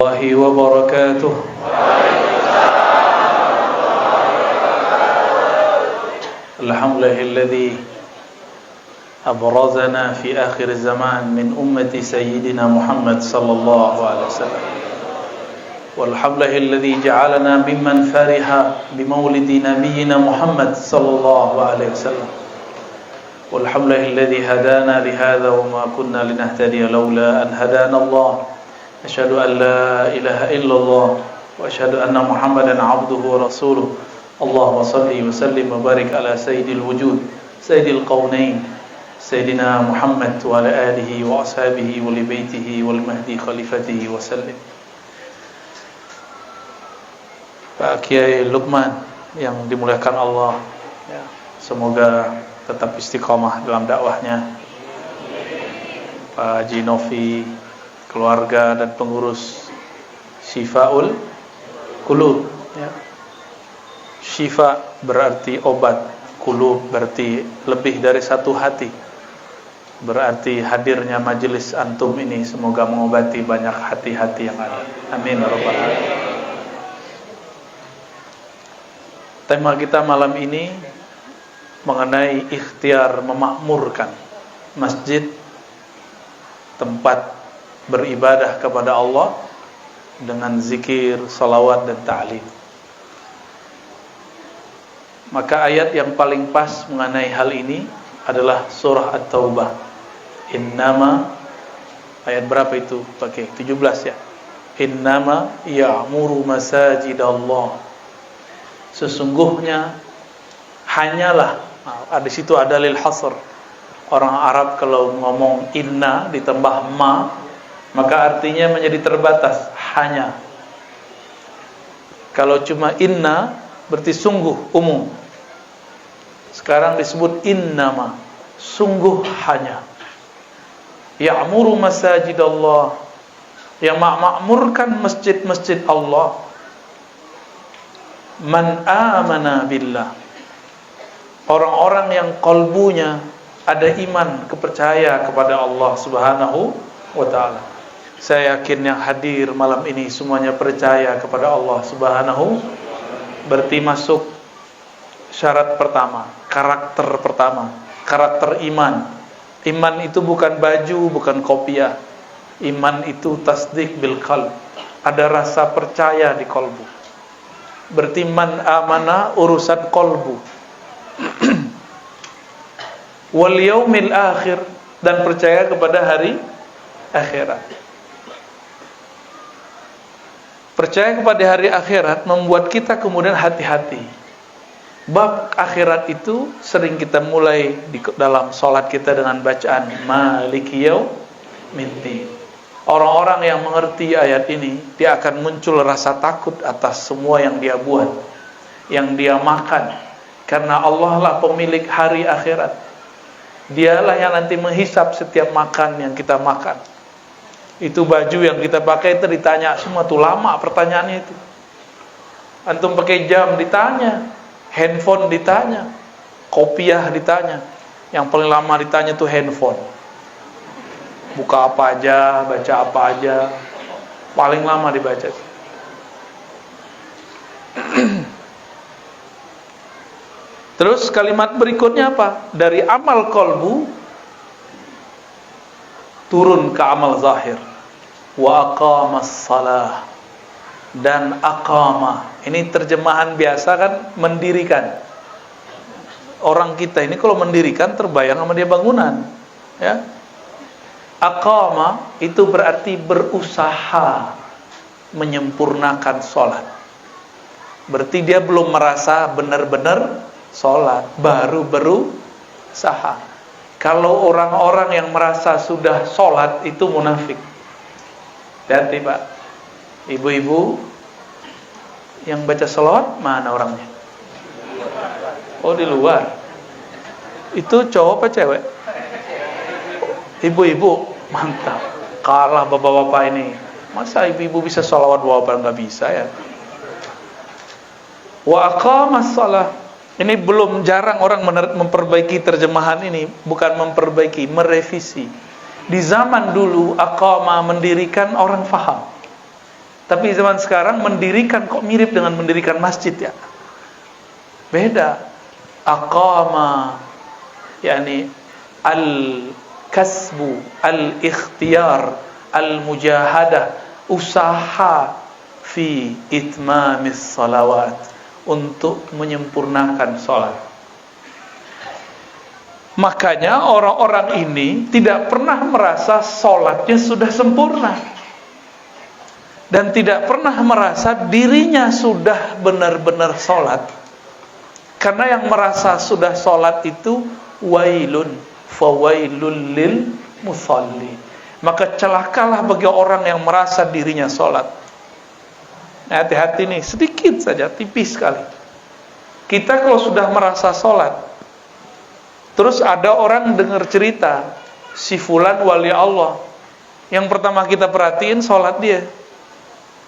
الله وبركاته. الحمد لله الذي أبرزنا في آخر الزمان من أمة سيدنا محمد صلى الله عليه وسلم، والحمد لله الذي جعلنا ممن فرح بمولد نبينا محمد صلى الله عليه وسلم، والحمد لله الذي هدانا لهذا وما كنا لنهتدي لولا أن هدانا الله. أشهد أن لا إله إلا الله وأشهد أن محمدا عبده ورسوله. اللهم صل وسلم وبارك على سيد الوجود سيد القونين سيدنا محمد وعلى آله وأصحابه ولبيته والمهدي خليفته وسلم. Pak Kiai Lukman yang dimuliakan Allah, ya, semoga tetap istiqomah dalam dakwahnya. Pak Haji Novi, keluarga dan pengurus Syifaul Qulub, ya. Syifa berarti obat, qulub berarti lebih dari satu hati. Berarti hadirnya majelis antum ini semoga mengobati banyak hati-hati yang ada. Amin ya rabbal alamin. Tema kita malam ini mengenai ikhtiar memakmurkan masjid, tempat beribadah kepada Allah dengan zikir, salawat dan ta'lim. Maka ayat yang paling pas mengenai hal ini adalah surah At-Taubah. Innama, ayat berapa itu? Pakai 17 ya. Innama ya'muru masajidallah. Sesungguhnya hanyalah, di situ ada lil hasr. Orang Arab kalau ngomong inna ditambah ma, maka artinya menjadi terbatas, hanya. Kalau cuma inna berarti sungguh, umum. Sekarang disebut innama, sungguh hanya. Ya'muru masajidallah, yang makmurkan masjid-masjid Allah. Man amana billah, orang-orang yang qalbunya ada iman, kepercaya kepada Allah Subhanahu wa ta'ala. Saya yakin yang hadir malam ini semuanya percaya kepada Allah Subhanahu. Berarti masuk syarat pertama, karakter pertama, karakter iman. Iman itu bukan baju, bukan kopiah. Iman itu tasdik bil qalb, ada rasa percaya di kolbu. Berarti man amana urusan kolbu. Wal yaumil akhir, dan percaya kepada hari akhirat. Percaya kepada hari akhirat membuat kita kemudian hati-hati. Bab akhirat itu sering kita mulai di dalam sholat kita dengan bacaan Maliki Yaumiddin. Orang-orang yang mengerti ayat ini, dia akan muncul rasa takut atas semua yang dia buat, yang dia makan. Karena Allah lah pemilik hari akhirat. Dialah yang nanti menghisap setiap makan yang kita makan. Itu baju yang kita pakai itu ditanya semua, tuh lama pertanyaannya itu. Antum pakai jam ditanya, handphone ditanya, kopiah ditanya. Yang paling lama ditanya tuh handphone. Buka apa aja, baca apa aja, paling lama dibaca. Terus kalimat berikutnya apa? Dari amal kolbu turun ke amal zahir. Wa aqamas salah, dan aqama. Ini terjemahan biasa kan, mendirikan. Orang kita ini kalau mendirikan terbayang sama dia bangunan, ya. Aqama itu berarti berusaha menyempurnakan sholat. Berarti dia belum merasa benar-benar sholat, baru berusaha. Kalau orang-orang yang merasa sudah sholat itu munafik. Hati Pak, ibu-ibu yang baca sholawat mana orangnya? Oh, di luar. Itu cowok apa cewek? Ibu-ibu, mantap. Kalah bapak-bapak ini. Masa ibu-ibu bisa sholawat, bapak nggak bisa ya? Wa aqamas shalah. Ini belum, jarang orang memperbaiki terjemahan ini. Bukan memperbaiki, merevisi. Di zaman dulu aqama, mendirikan, orang faham. Tapi zaman sekarang mendirikan kok mirip dengan mendirikan masjid ya. Beda. Aqama yakni al-kasbu, al-ikhtiyar, al-mujahadah, usaha fi itmamis salawat, untuk menyempurnakan salat. Makanya orang-orang ini tidak pernah merasa salatnya sudah sempurna, dan tidak pernah merasa dirinya sudah benar-benar salat. Karena yang merasa sudah salat itu wailun, fawailul lil musalli. Maka celakalah bagi orang yang merasa dirinya salat. Hati-hati nih, sedikit saja, tipis sekali. Kita kalau sudah merasa salat, terus ada orang dengar cerita si fulan wali Allah, yang pertama kita perhatiin salat dia.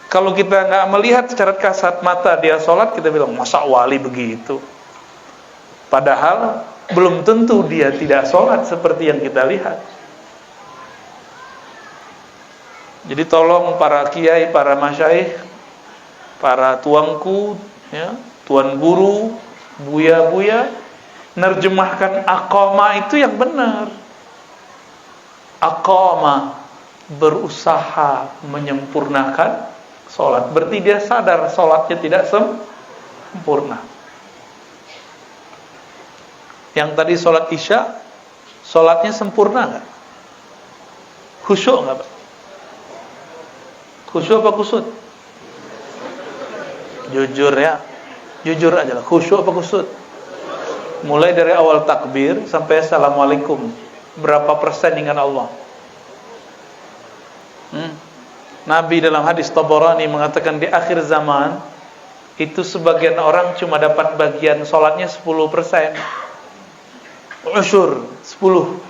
Kalau kita nggak melihat secara kasat mata dia salat, kita bilang masa wali begitu. Padahal belum tentu dia tidak salat seperti yang kita lihat. Jadi tolong para kiai, para masyaikh, para tuanku, ya, tuan guru, buya-buya, nerjemahkan aqama itu yang benar. Aqama, berusaha menyempurnakan salat. Berarti dia sadar salatnya tidak sempurna. Yang tadi salat isya, salatnya sempurna enggak? Khusyuk enggak, Pak? Khusyuk apa kusut? Jujur ya. Jujur aja lah, khusyuk apa kusut? Mulai dari awal takbir sampai assalamualaikum, berapa persen ingat Allah? Nabi dalam hadis Tabarani mengatakan di akhir zaman itu sebagian orang cuma dapat bagian salatnya 10%. Usyur 10.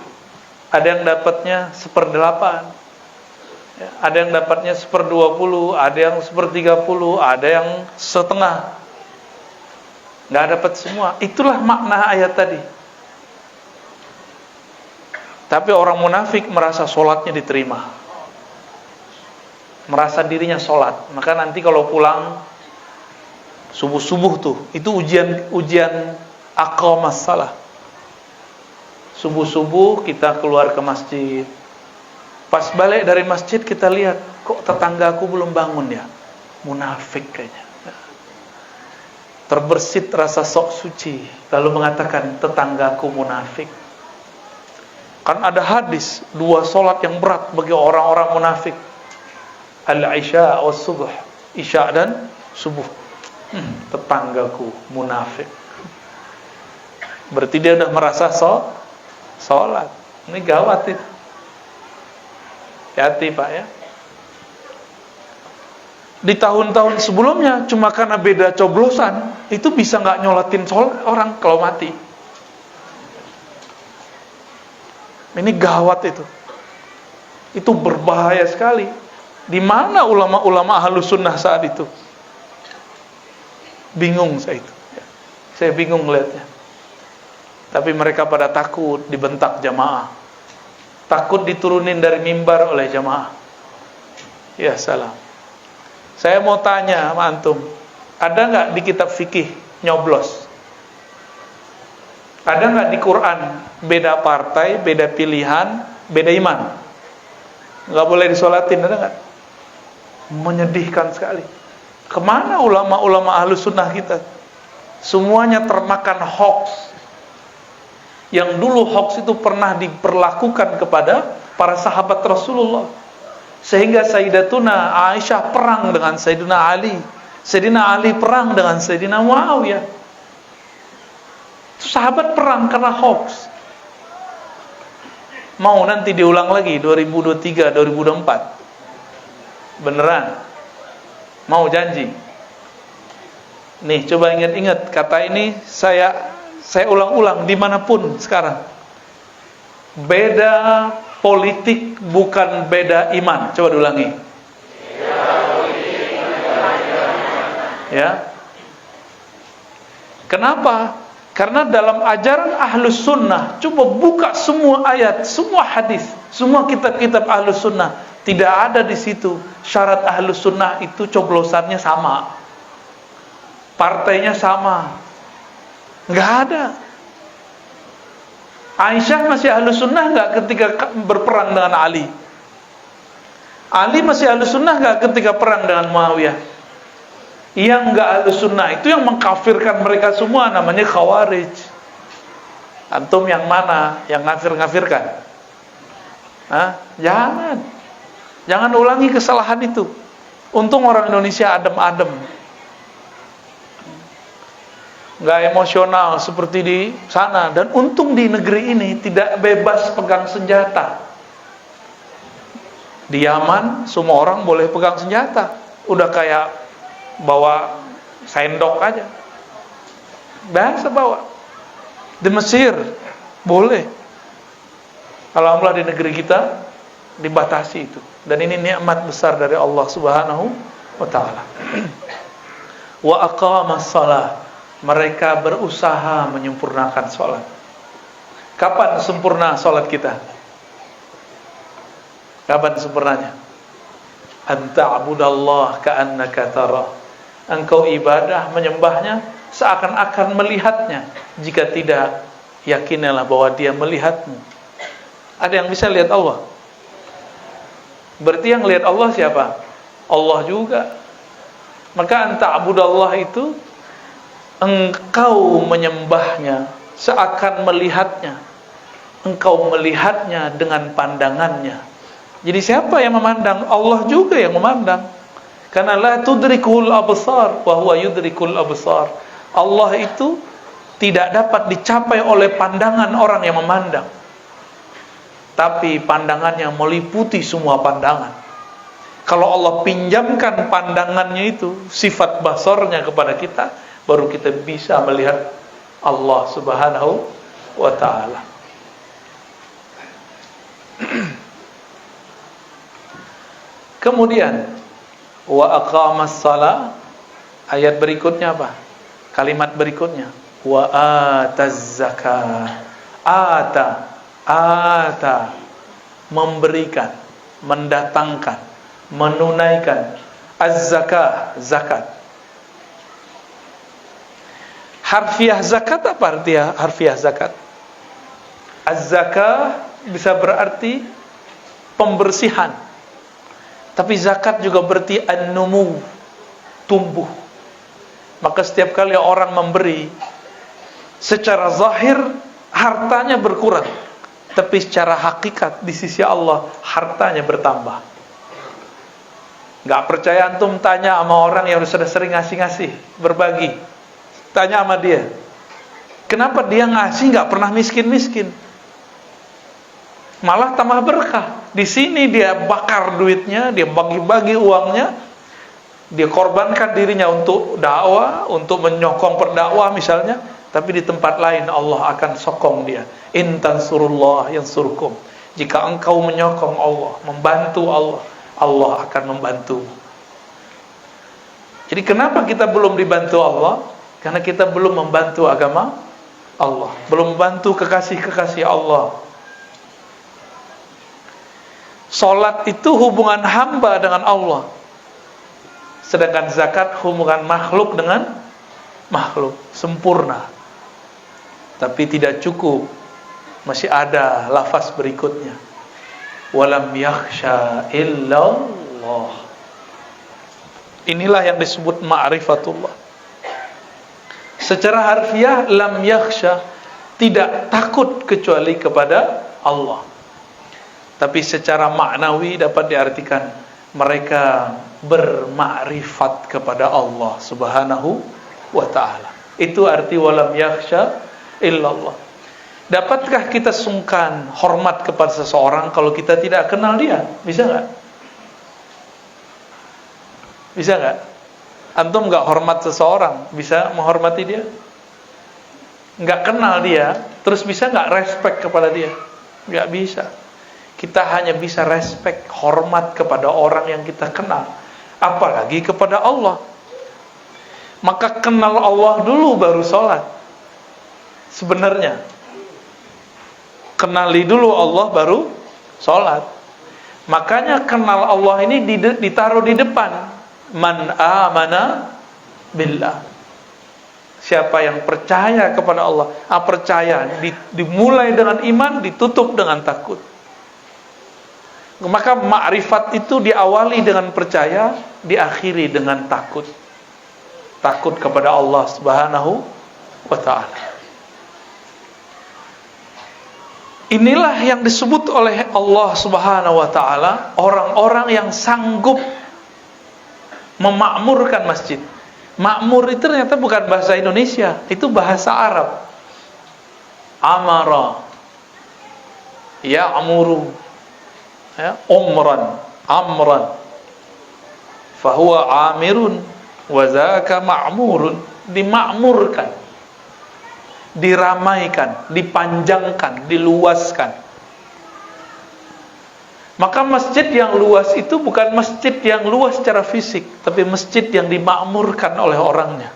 Ada yang dapatnya 1/8. Ada yang dapatnya 1/20, ada yang 1/30, ada yang setengah. Nggak dapat semua. Itulah makna ayat tadi. Tapi orang munafik merasa sholatnya diterima, merasa dirinya sholat. Maka nanti kalau pulang subuh-subuh tuh, itu ujian aqamas salah. Subuh-subuh kita keluar ke masjid. Pas balik dari masjid kita lihat, kok tetanggaku belum bangun ya? Munafik kayaknya. Terbersit rasa sok suci, lalu mengatakan tetanggaku munafik. Kan ada hadis 2 salat yang berat bagi orang-orang munafik. Al-isya was subuh. Isya dan subuh. Tetanggaku munafik. Berarti dia udah merasa salat. Ini gawat itu. Hati Pak ya. Di tahun-tahun sebelumnya cuma karena beda coblosan itu bisa nggak nyolatin orang kalau mati. Ini gawat itu. Itu berbahaya sekali. Di mana ulama-ulama Ahlus Sunnah saat itu? Bingung saya itu. Saya bingung lihatnya. Tapi mereka pada takut dibentak jamaah. Takut diturunin dari mimbar oleh jamaah. Ya salam. Saya mau tanya sama antum, ada nggak di kitab fikih nyoblos? Ada nggak di Quran beda partai, beda pilihan, beda iman? Nggak boleh disolatin, ada nggak? Menyedihkan sekali. Kemana ulama-ulama Ahlus Sunnah kita? Semuanya termakan hoax. Yang dulu hoax itu pernah diperlakukan kepada para sahabat Rasulullah. Sehingga Sayyidatuna Aisyah perang dengan Sayyidina Ali. Sayyidina Ali perang dengan Sayyidina Muawiyah. Sahabat perang karena hoax. Mau nanti diulang lagi 2023, 2024. Beneran? Mau janji? Nih coba ingat-ingat kata ini saya ulang-ulang dimanapun sekarang. Beda politik bukan beda iman. Coba diulangi. Ya. Kenapa? Karena dalam ajaran Ahlus Sunnah, coba buka semua ayat, semua hadis, semua kitab-kitab Ahlus Sunnah, tidak ada di situ syarat ahlus sunnah itu coblosannya sama, partainya sama. Nggak ada. Aisyah masih ahlus sunnah nggak ketika berperang dengan Ali? Ali masih ahlus sunnah nggak ketika perang dengan Muawiyah? Yang nggak ahlus sunnah itu yang mengkafirkan mereka semua, namanya Khawarij. Antum yang mana yang ngafir-ngafirkan? Jangan ulangi kesalahan itu. Untung orang Indonesia adem-adem, nggak emosional seperti di sana. Dan untung di negeri ini tidak bebas pegang senjata. Di Yaman semua orang boleh pegang senjata, udah kayak bawa sendok aja, biasa bawa. Di Mesir boleh. Alhamdulillah di negeri kita dibatasi itu. Dan ini nikmat besar dari Allah Subhanahu wa taala. Wa aqamas shalah, mereka berusaha menyempurnakan salat. Kapan sempurna salat kita? Kapan sempurnanya? Anta'budallah ka'annaka tarah. Engkau ibadah, menyembahnya seakan-akan melihatnya. Jika tidak, yakinilah bahwa dia melihatmu. Ada yang bisa lihat Allah? Berarti yang lihat Allah siapa? Allah juga. Maka anta'budallah itu engkau menyembahnya seakan melihatnya. Engkau melihatnya dengan pandangannya. Jadi siapa yang memandang? Allah juga yang memandang. Karena la tudrikul absar wa huwa yudrikul absar. Allah itu tidak dapat dicapai oleh pandangan orang yang memandang, tapi pandangannya meliputi semua pandangan. Kalau Allah pinjamkan pandangannya itu, sifat basarnya kepada kita, baru kita bisa melihat Allah Subhanahu wa ta'ala. Kemudian wa aqamas shalah, ayat berikutnya apa? Kalimat berikutnya wa ataz zakah. Ata memberikan, mendatangkan, menunaikan. Az-zakah, zakat. Harfiah zakat apa arti harfiah zakat? Az-zakah bisa berarti pembersihan, tapi zakat juga berarti an-numu, tumbuh. Maka setiap kali orang memberi, secara zahir hartanya berkurang, tapi secara hakikat di sisi Allah hartanya bertambah. Gak percaya antum tanya sama orang yang sudah sering ngasih-ngasih, berbagi. Tanya sama dia, kenapa dia ngasih gak pernah miskin-miskin? Malah tambah berkah. Di sini dia bakar duitnya, dia bagi-bagi uangnya, dia korbankan dirinya untuk dakwah, untuk menyokong pendakwah misalnya. Tapi di tempat lain Allah akan sokong dia. In tansurullah yansurkum. Jika engkau menyokong Allah, membantu Allah, Allah akan membantu. Jadi kenapa kita belum dibantu Allah? Karena kita belum membantu agama Allah, belum membantu kekasih-kekasih Allah. Salat itu hubungan hamba dengan Allah, sedangkan zakat hubungan makhluk dengan makhluk, sempurna. Tapi tidak cukup, masih ada lafaz berikutnya, walam yakhsha illallah. Inilah yang disebut ma'rifatullah. Secara harfiah lam yakhsha, tidak takut kecuali kepada Allah. Tapi secara maknawi dapat diartikan mereka bermakrifat kepada Allah Subhanahu wa ta'ala. Itu arti walam yakhsha illallah. Dapatkah kita sungkan hormat kepada seseorang kalau kita tidak kenal dia? Bisa enggak? Bisa enggak? Antum enggak hormat seseorang, bisa menghormati dia? Enggak kenal dia, terus bisa enggak respect kepada dia? Enggak bisa. Kita hanya bisa respect, hormat kepada orang yang kita kenal, apalagi kepada Allah. Maka kenal Allah dulu baru sholat. Sebenarnya kenali dulu Allah baru sholat. Makanya kenal Allah ini ditaruh di depan. Man amana billah. Siapa yang percaya kepada Allah, percaya dimulai dengan iman, ditutup dengan takut. Maka ma'rifat itu diawali dengan percaya, diakhiri dengan takut. Takut kepada Allah Subhanahu wa ta'ala. Inilah yang disebut oleh Allah Subhanahu wa ta'ala orang-orang yang sanggup memakmurkan masjid. Makmur itu ternyata bukan bahasa Indonesia, itu bahasa Arab. Amara, ya'muru, ya, amran, fahuwa amirun, wa zaka ma'murun. Dimakmurkan, diramaikan, dipanjangkan, diluaskan. Maka masjid yang luas itu bukan masjid yang luas secara fisik, tapi masjid yang dimakmurkan oleh orangnya.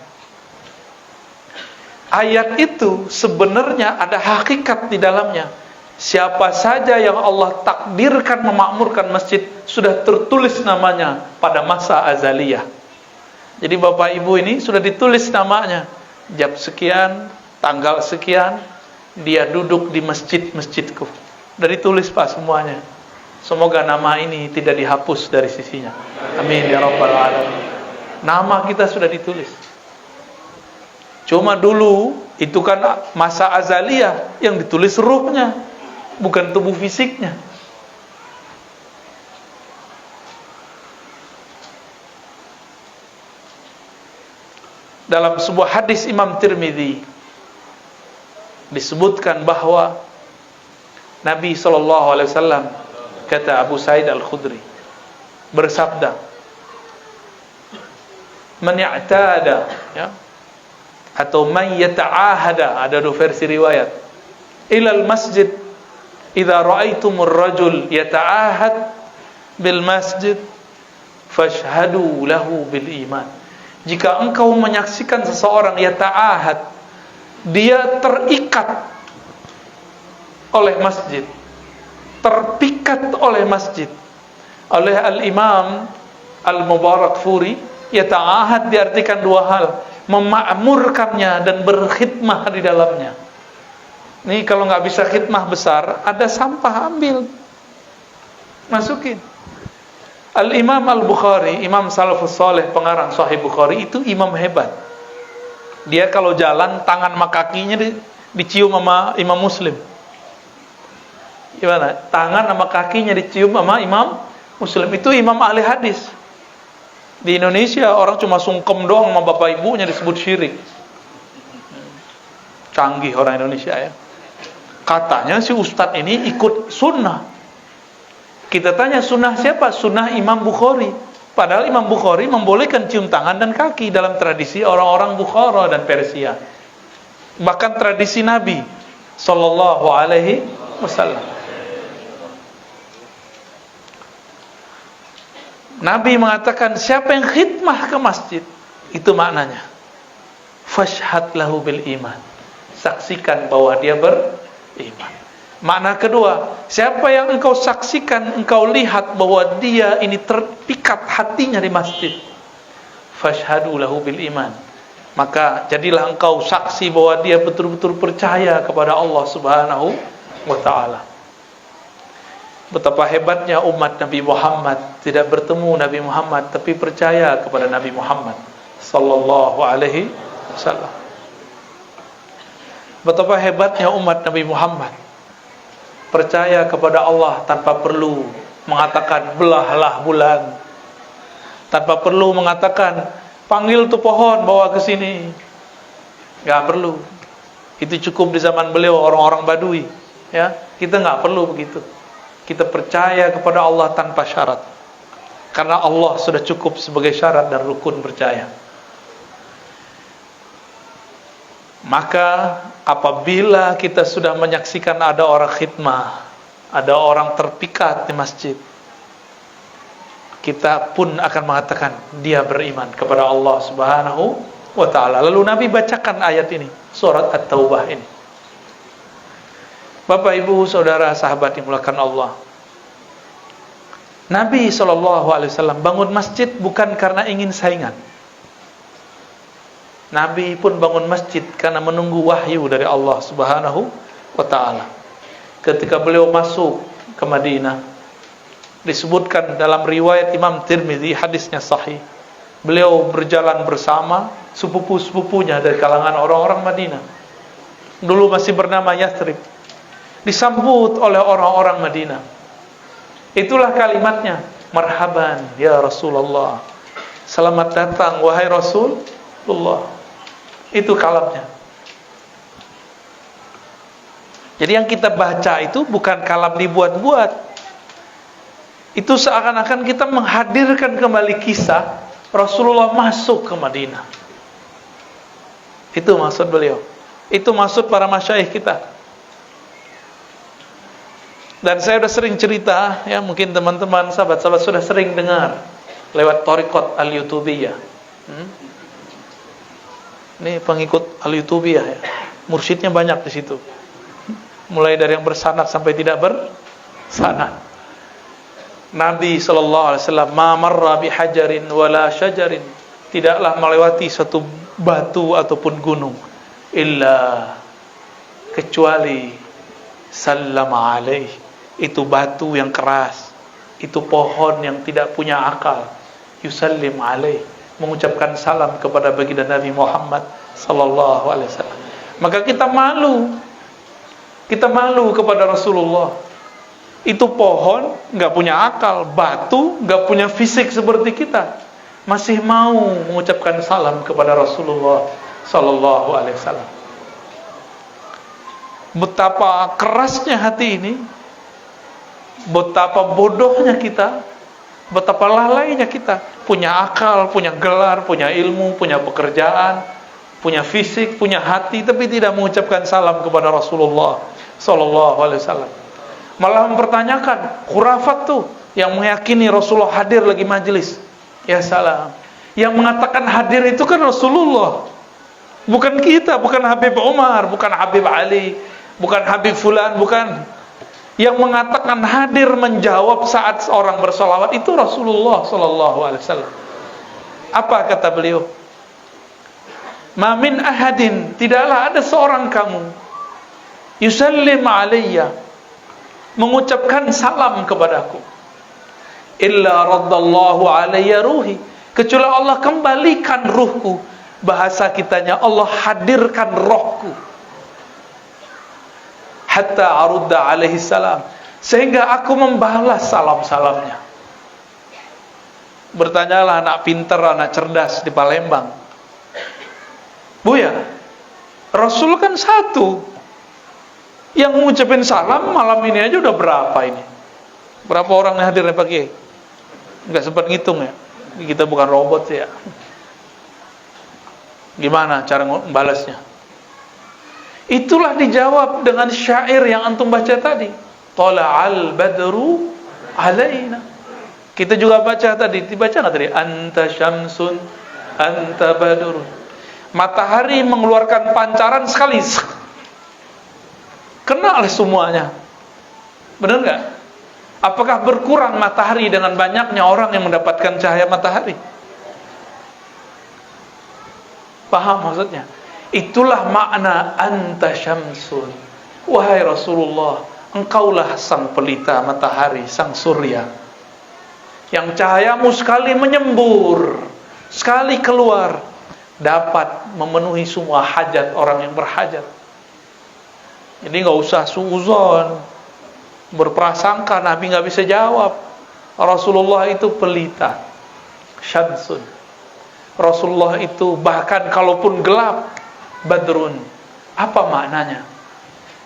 Ayat itu sebenarnya ada hakikat di dalamnya. Siapa saja yang Allah takdirkan memakmurkan masjid, sudah tertulis namanya pada masa azaliyah. Jadi Bapak Ibu ini sudah ditulis namanya. Jam sekian, tanggal sekian, dia duduk di masjid-masjidku. Sudah ditulis Pak semuanya. Semoga nama ini tidak dihapus dari sisinya. Amin ya rabbal alamin. Nama kita sudah ditulis. Cuma dulu itu kan masa azaliyah, yang ditulis ruhnya, bukan tubuh fisiknya. Dalam sebuah hadis Imam Tirmidzi disebutkan bahwa Nabi SAW, kata Abu Sa'id Al-Khudri, bersabda, man ya'tada, ya, atau man yata'ahada, ada dua versi riwayat, ilal masjid idza ra'aitumur rajul yata'ahad bil masjid fashhadu lahu bil iman. Jika engkau menyaksikan seseorang yata'ahad, dia terikat oleh masjid, terpikat oleh masjid. Oleh Al-Imam Al-Mubarakfuri, yata'ahad diartikan dua hal: memakmurkannya dan berkhidmah di dalamnya. Nih kalau nggak bisa khidmah besar, ada sampah, ambil, masukin. Al-Imam Al-Bukhari, Imam Salafus Saleh, pengarang Sahih Bukhari, itu imam hebat. Dia kalau jalan, tangan sama kakinya dicium sama Imam Muslim. Gimana? Tangan sama kakinya dicium sama Imam Muslim. Itu imam ahli hadis. Di Indonesia orang cuma sungkem doang sama bapak ibunya disebut syirik. Canggih orang Indonesia ya. Katanya si ustadz ini ikut sunnah. Kita tanya sunnah siapa? Sunnah Imam Bukhari. Padahal Imam Bukhari membolehkan cium tangan dan kaki dalam tradisi orang-orang Bukhara dan Persia. Bahkan tradisi Nabi sallallahu alaihi wasallam. Nabi mengatakan siapa yang khidmah ke masjid, itu maknanya fashhad lahu bil iman. Saksikan bahwa dia beriman. Makna kedua, siapa yang engkau saksikan, engkau lihat bahwa dia ini terpikat hatinya di masjid, fashhadu lahu bil iman. Maka jadilah engkau saksi bahwa dia betul-betul percaya kepada Allah Subhanahu wa ta'ala. Betapa hebatnya umat Nabi Muhammad, tidak bertemu Nabi Muhammad tapi percaya kepada Nabi Muhammad sallallahu alaihi wasallam. Betapa hebatnya umat Nabi Muhammad, percaya kepada Allah tanpa perlu mengatakan belahlah bulan, tanpa perlu mengatakan panggil tuh pohon bawa ke sini. Enggak perlu. Itu cukup di zaman beliau orang-orang Badui, ya. Kita enggak perlu begitu. Kita percaya kepada Allah tanpa syarat. Karena Allah sudah cukup sebagai syarat dan rukun percaya. Maka apabila kita sudah menyaksikan ada orang khidmah, ada orang terpikat di masjid, kita pun akan mengatakan dia beriman kepada Allah Subhanahu wa ta'ala. Lalu Nabi bacakan ayat ini, surat At-Taubah ini. Bapak, Ibu, Saudara, sahabat dimulakan Allah, Nabi SAW bangun masjid bukan karena ingin saingan. Nabi pun bangun masjid karena menunggu wahyu dari Allah Subhanahu wa ta'ala. Ketika beliau masuk ke Madinah, disebutkan dalam riwayat Imam Tirmidzi, hadisnya sahih, beliau berjalan bersama sepupu-sepupunya dari kalangan orang-orang Madinah. Dulu masih bernama Yathrib. Disambut oleh orang-orang Madinah. Itulah kalimatnya, marhaban ya Rasulullah, selamat datang wahai Rasulullah. Itu kalamnya. Jadi yang kita baca itu bukan kalam dibuat-buat. Itu seakan-akan kita menghadirkan kembali kisah Rasulullah masuk ke Madinah. Itu maksud beliau. Itu maksud para masyayikh kita. Dan saya sudah sering cerita, ya mungkin teman-teman sahabat-sahabat sudah sering dengar lewat Thariqat Al-Yutubiyah. Ini pengikut Al-Yutubiyah, ya. Mursyidnya banyak di situ. Mulai dari yang bersanad sampai tidak bersanad. Nabi SAW ma marra bihajarin wala syajarin, tidaklah melewati satu batu ataupun gunung illa kecuali sallama alaih. Itu batu yang keras, itu pohon yang tidak punya akal, yusallim alaih, mengucapkan salam kepada baginda Nabi Muhammad sallallahu alaihi wasallam. Maka kita malu kepada Rasulullah. Itu pohon nggak punya akal, batu nggak punya fisik seperti kita, masih mau mengucapkan salam kepada Rasulullah sallallahu alaihi wasallam. Betapa kerasnya hati ini, betapa bodohnya kita, betapa lalainya kita. Punya akal, punya gelar, punya ilmu, punya pekerjaan, punya fisik, punya hati, tapi tidak mengucapkan salam kepada Rasulullah sallallahu alaihi wasallam. Malah mempertanyakan khurafat tuh yang meyakini Rasulullah hadir lagi majelis. Ya salam. Yang mengatakan hadir itu kan Rasulullah, bukan kita, bukan Habib Umar, bukan Habib Ali, bukan Habib Fulan, bukan. Yang mengatakan hadir menjawab saat seorang bersolawat itu Rasulullah sallallahu alaihi wasallam. Apa kata beliau? Ma min ahadin, tidaklah ada seorang kamu, yusallim alayya, mengucapkan salam kepadaku, illa raddallahu alayya ruhi, kecuali Allah kembalikan ruhku. Bahasa kitanya Allah hadirkan rohku, hatta arudda alaihi salam, sehingga aku membalas salam-salamnya. Bertanyalah anak pintar, anak cerdas di Palembang, Buya, Rasul kan satu, yang mengucapin salam malam ini aja udah berapa ini? Berapa orang yang hadir Pak Kiai? Enggak sempat ngitung ya. Kita bukan robot ya. Gimana cara membalasnya? Itulah dijawab dengan syair yang antum baca tadi. Tala'al badru alaina. Kita juga baca tadi, dibaca enggak tadi? Anta syamsun, anta badrun. Matahari mengeluarkan pancaran sekali, kenal semuanya. Benar enggak? Apakah berkurang matahari dengan banyaknya orang yang mendapatkan cahaya matahari? Paham maksudnya? Itulah makna anta syamsun. Wahai Rasulullah, engkaulah sang pelita matahari, sang surya, yang cahayamu sekali menyembur, sekali keluar, dapat memenuhi semua hajat orang yang berhajat. Jadi nggak usah suuzon, berprasangka Nabi nggak bisa jawab. Rasulullah itu pelita, syamsun. Rasulullah itu bahkan kalaupun gelap, badrun. Apa maknanya?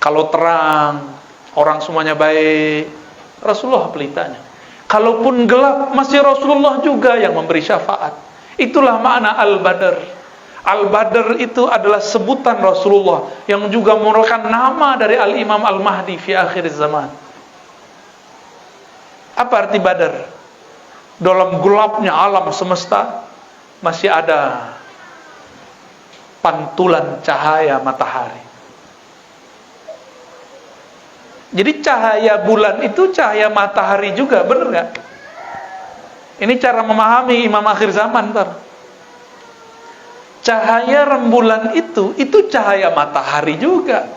Kalau terang, orang semuanya baik, Rasulullah pelitanya. Kalaupun gelap, masih Rasulullah juga yang memberi syafaat. Itulah makna Al-Badr. Al-Badr itu adalah sebutan Rasulullah yang juga merupakan nama dari Al-Imam Al-Mahdi fi akhir zaman. Apa arti Badr? Dalam gelapnya alam semesta masih ada pantulan cahaya matahari. Jadi cahaya bulan itu cahaya matahari juga, benar nggak? Ini cara memahami imam akhir zaman, ntar. Cahaya rembulan itu cahaya matahari juga.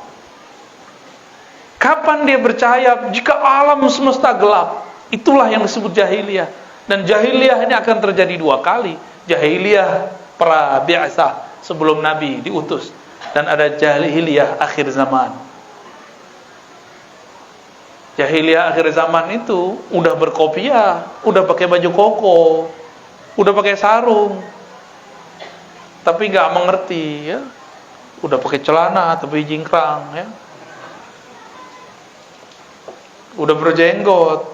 Kapan dia bercahaya? Jika alam semesta gelap. Itulah yang disebut jahiliyah. Dan jahiliyah ini akan terjadi 2 kali. Jahiliyah pra-bi'tsah, sebelum Nabi diutus. Dan ada jahiliyah akhir zaman. Jahiliyah akhir zaman itu udah berkopiah, udah pakai baju koko, udah pakai sarung, tapi nggak mengerti, ya. Udah pakai celana tapi jingkrang, ya. Udah berjenggot,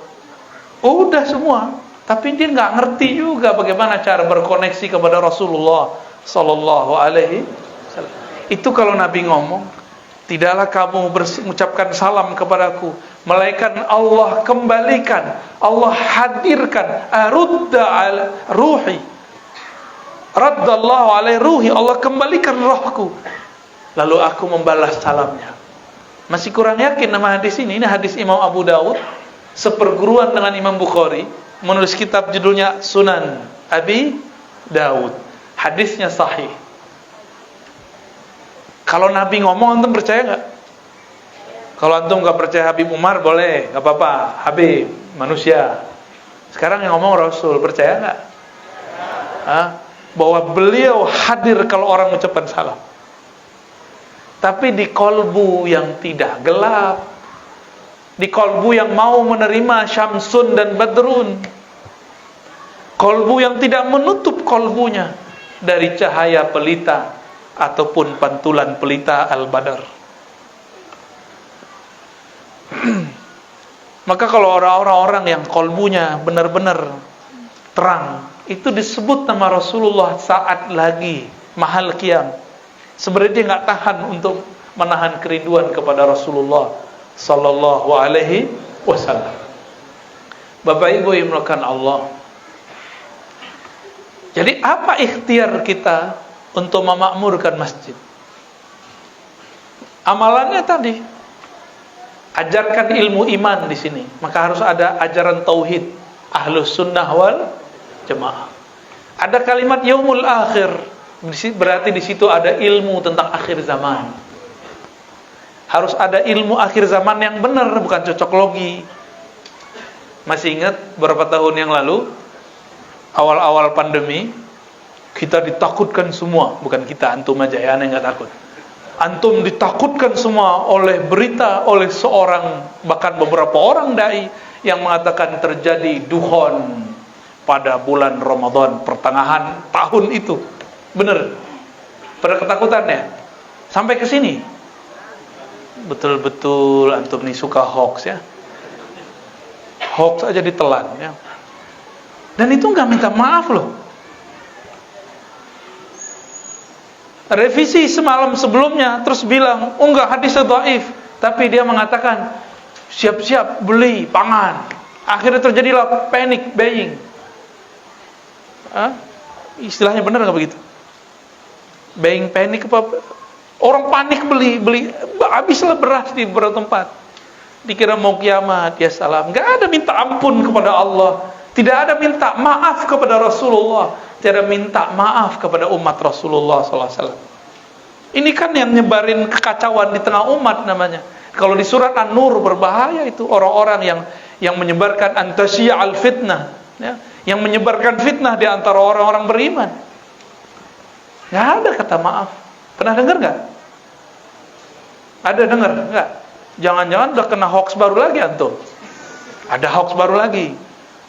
udah semua, tapi dia nggak ngerti juga bagaimana cara berkoneksi kepada Rasulullah Sallallahu Alaihi Wasallam. Itu kalau Nabi ngomong, tidaklah kamu mengucapkan salam kepadaku, melainkan Allah kembalikan, Allah hadirkan, arudda ala ruhi, raddallahu alaihi ruhi, Allah kembalikan rohku, lalu aku membalas salamnya. Masih kurang yakin nama hadis ini hadis Imam Abu Dawud, seperguruan dengan Imam Bukhari, menulis kitab judulnya Sunan Abi Dawud. Hadisnya sahih. Kalau Nabi ngomong, antum percaya nggak? Kalau antum nggak percaya Habib Umar, boleh, nggak apa-apa. Habib, manusia. Sekarang yang ngomong Rasul, percaya nggak? Bahwa beliau hadir kalau orang mengucapkan salam. Tapi di kolbu yang tidak gelap, di kolbu yang mau menerima Syamsun dan Badrun, kolbu yang tidak menutup kolbunya dari cahaya pelita ataupun pantulan pelita Al-Badar. Maka kalau orang-orang yang kolbunya benar-benar terang, itu disebut nama Rasulullah saat lagi mahal qiyam. Sebenarnya dia nggak tahan untuk menahan kerinduan kepada Rasulullah Sallallahu Alaihi Wasallam. Bapak Ibu yang dimuliakan Allah. Jadi apa ikhtiar kita untuk memakmurkan masjid? Amalannya tadi, ajarkan ilmu iman di sini. Maka harus ada ajaran tauhid, ahlus sunnah wal jamaah. Ada kalimat yaumul akhir, berarti di situ ada ilmu tentang akhir zaman. Harus ada ilmu akhir zaman yang benar, bukan cocok logi. Masih ingat beberapa tahun yang lalu, awal-awal pandemi, kita ditakutkan semua, bukan kita, antum aja ya, aneh nggak takut. Antum ditakutkan semua oleh berita, oleh seorang, bahkan beberapa orang dai yang mengatakan terjadi dukhon pada bulan Ramadan pertengahan tahun itu. Bener, pada ketakutannya sampai ke sini. Betul-betul antum nih suka hoax, ya. Hoax aja ditelan, ya. Dan itu nggak minta maaf loh. Revisi semalam sebelumnya, terus bilang, oh enggak, hadisnya dhaif, tapi dia mengatakan siap-siap beli pangan. Akhirnya terjadilah panic buying. Istilahnya benar nggak begitu? Buying panic apa? Orang panik beli, habislah beras di beberapa tempat. Dikira mau kiamat, ya salam. Nggak ada minta ampun kepada Allah, tidak ada minta maaf kepada Rasulullah, tidak ada minta maaf kepada umat Rasulullah SAW. Ini kan yang nyebarin kekacauan di tengah umat namanya. Kalau di surat An-Nur berbahaya itu orang-orang yang menyebarkan antasyi'a al-fitnah, ya, yang menyebarkan fitnah di antara orang-orang beriman. Nggak ada kata maaf. Pernah dengar nggak? Ada dengar nggak? Jangan-jangan udah kena hoax baru lagi antum. Ada hoax baru lagi.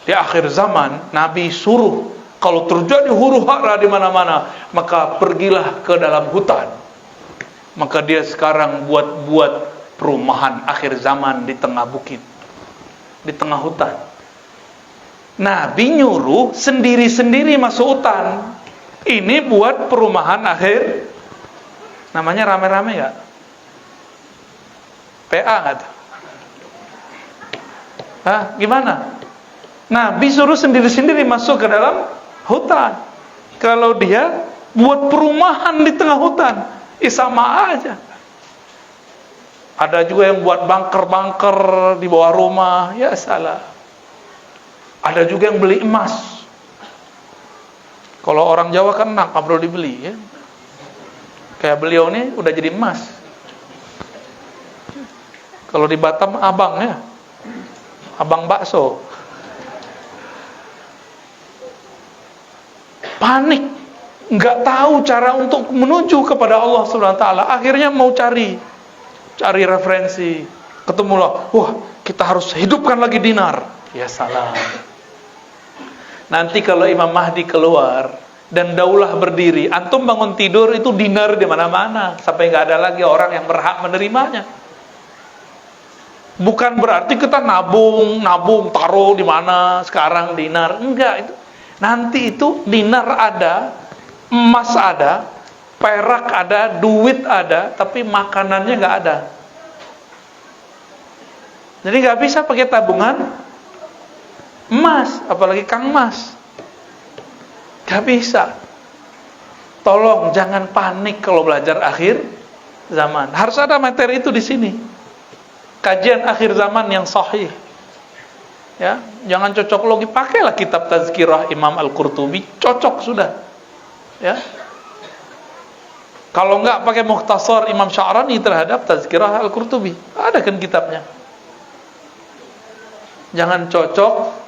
Di akhir zaman Nabi suruh kalau terjadi huru-hara di mana-mana, maka pergilah ke dalam hutan. Maka dia sekarang buat perumahan akhir zaman di tengah bukit, di tengah hutan. Nabi nyuruh sendiri-sendiri masuk hutan. Ini buat perumahan akhir. Namanya rame-rame gak? PA gak tuh? Gimana? Nabi suruh sendiri-sendiri masuk ke dalam hutan. Kalau dia buat perumahan di tengah hutan, sama aja. Ada juga yang buat bunker-bunker di bawah rumah, ya salah. Ada juga yang beli emas Kalau orang Jawa kan enak, nggak perlu dibeli ya. Kayak beliau nih udah jadi emas. Kalau di Batam abang ya, abang bakso. Panik, nggak tahu cara untuk menuju kepada Allah Subhanahu Wa Taala. Akhirnya mau cari referensi. Ketemulah, wah kita harus hidupkan lagi dinar. Ya salah. Nanti kalau Imam Mahdi keluar dan daulah berdiri, antum bangun tidur itu dinar di mana-mana sampai nggak ada lagi orang yang berhak menerimanya. Bukan berarti kita nabung taruh di mana sekarang dinar, enggak itu. Nanti itu dinar ada, emas ada, perak ada, duit ada, tapi makanannya nggak ada. Jadi nggak bisa pakai tabungan emas, apalagi Kang Mas. Gak bisa. Tolong jangan panik kalau belajar akhir zaman. Harus ada materi itu di sini. Kajian akhir zaman yang sahih. Ya, jangan cocok logi, pakailah kitab Tazkirah Imam Al-Qurtubi, cocok sudah. Ya. Kalau enggak pakai Mukhtasar Imam Sya'rani terhadap Tazkirah Al-Qurtubi. Ada kan kitabnya. Jangan cocok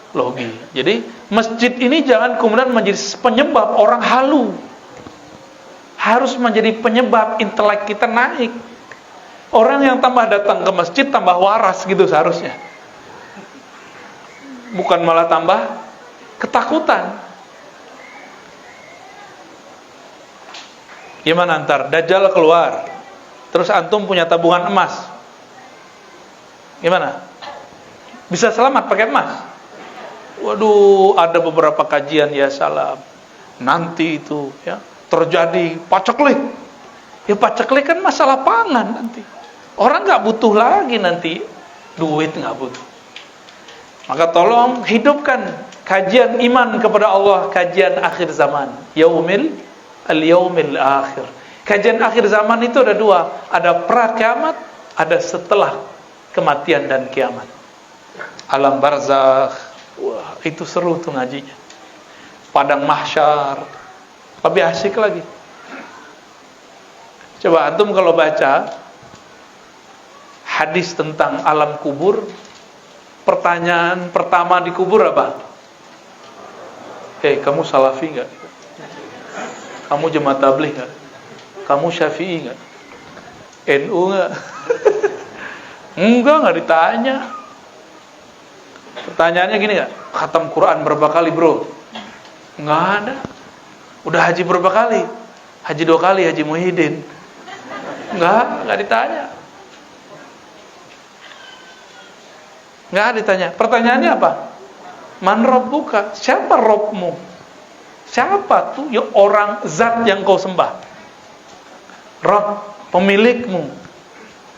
logi. Jadi masjid ini jangan kemudian menjadi penyebab orang halu. Harus menjadi penyebab intelek kita naik. Orang yang tambah datang ke masjid tambah waras gitu seharusnya. Bukan malah tambah ketakutan. Gimana ntar Dajjal keluar, terus antum punya tabungan emas, gimana? Bisa selamat pakai emas? Waduh, ada beberapa kajian ya salam. Nanti itu ya terjadi paceklik. Ya paceklik kan masalah pangan nanti. Orang nggak butuh lagi nanti duit, nggak butuh. Maka tolong hidupkan kajian iman kepada Allah, kajian akhir zaman. Al-yaumil akhir. Kajian akhir zaman itu ada dua, ada pra kiamat, ada setelah kematian dan kiamat. Alam barzakh. Wah, itu seru tuh ngajinya. Padang mahsyar. Lebih asik lagi. Coba antum kalau baca hadis tentang alam kubur, pertanyaan pertama di kubur apa? Kamu salafi enggak? Kamu jemaah tabligh enggak? Kamu syafi'i enggak? NU enggak? Enggak ditanya. Pertanyaannya gini gak? Khatam Quran berapa kali bro? Nggak ada. Udah haji berapa kali? Haji 2 kali, Haji Muhyiddin. Nggak ditanya. Nggak ditanya. Pertanyaannya apa? Man rabbuka? Siapa Rabbmu? Siapa tuh? Ya orang zat yang kau sembah. Rabb, pemilikmu.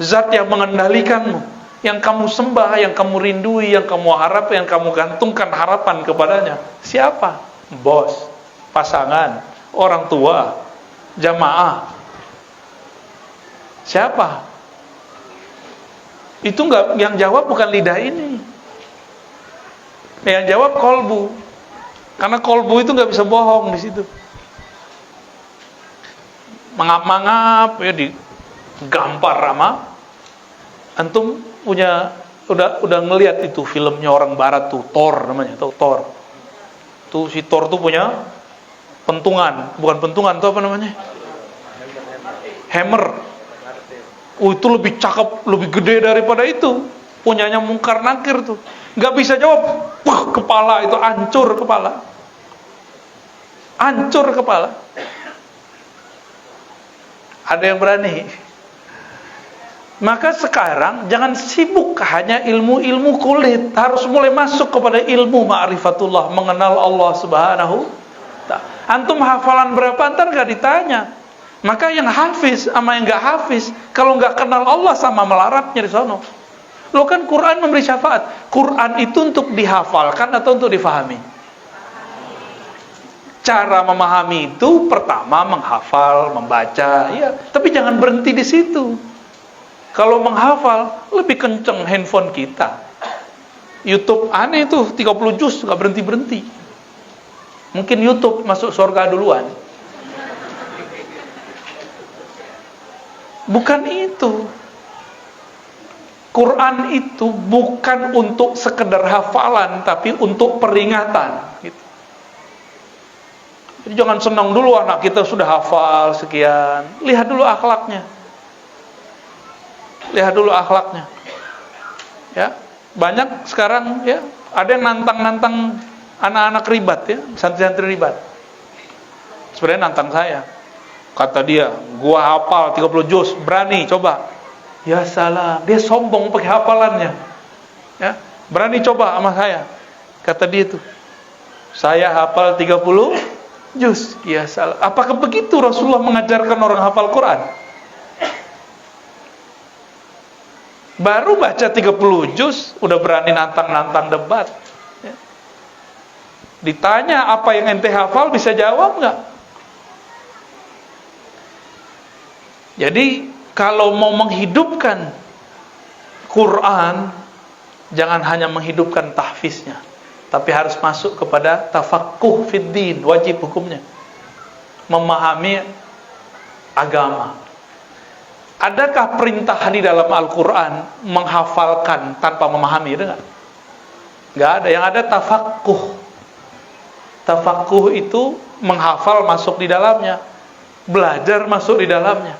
Zat yang mengendalikanmu, yang kamu sembah, yang kamu rindui, yang kamu harap, yang kamu gantungkan harapan kepadanya. Siapa? Bos, pasangan, orang tua, jamaah. Siapa? Itu enggak, yang jawab bukan lidah ini. Yang jawab kolbu. Karena kolbu itu enggak bisa bohong di situ. Mangap-mangap ya, digampar sama antum. Udah ngelihat itu filmnya orang barat tuh, Thor namanya, tahu Thor? Tuh si Thor tuh punya pentungan, bukan pentungan tuh apa namanya? Hammer. Itu lebih cakep, lebih gede daripada itu. Punyanya Mungkar Nakir tuh. Nggak bisa jawab. Wah, kepala itu hancur kepala. Hancur kepala. Ada yang berani? Maka sekarang jangan sibuk hanya ilmu-ilmu kulit, harus mulai masuk kepada ilmu ma'rifatullah, mengenal Allah Subhanahu wa ta'ala. Antum hafalan berapa ntar gak ditanya. Maka yang hafiz sama yang gak hafiz, kalau gak kenal Allah sama melaratnya di sono. Lo kan Quran memberi syafaat. Quran itu untuk dihafalkan atau untuk difahami? Cara memahami itu pertama menghafal, membaca, ya. Tapi jangan berhenti di situ. Kalau menghafal, lebih kenceng handphone kita. YouTube aneh tuh, 30 juz, gak berhenti-berhenti. Mungkin YouTube masuk surga duluan. Bukan itu. Quran itu bukan untuk sekedar hafalan, tapi untuk peringatan gitu. Jadi jangan senang dulu anak kita sudah hafal sekian. Lihat dulu akhlaknya. Lihat dulu akhlaknya. Ya, banyak sekarang ya, ada yang nantang-nantang anak-anak ribat ya, santri-santri ribat. Sebenarnya nantang saya. Kata dia, gua hafal 30 juz, berani coba. Ya salah, dia sombong pakai hafalannya. Ya, berani coba sama saya. Kata dia itu, saya hafal 30 juz. Ya salah. Apakah begitu Rasulullah mengajarkan orang hafal Quran? Baru baca 30 juz udah berani nantang-nantang debat. Ya. Ditanya apa yang ente hafal, bisa jawab nggak? Jadi kalau mau menghidupkan Quran, jangan hanya menghidupkan tahfiznya, tapi harus masuk kepada tafaqquh fid din, wajib hukumnya. Memahami agama. Adakah perintah di dalam Al-Quran menghafalkan tanpa memahami? Ada nggak? Nggak ada. Yang ada tafaqquh. Tafaqquh itu menghafal masuk di dalamnya, belajar masuk di dalamnya.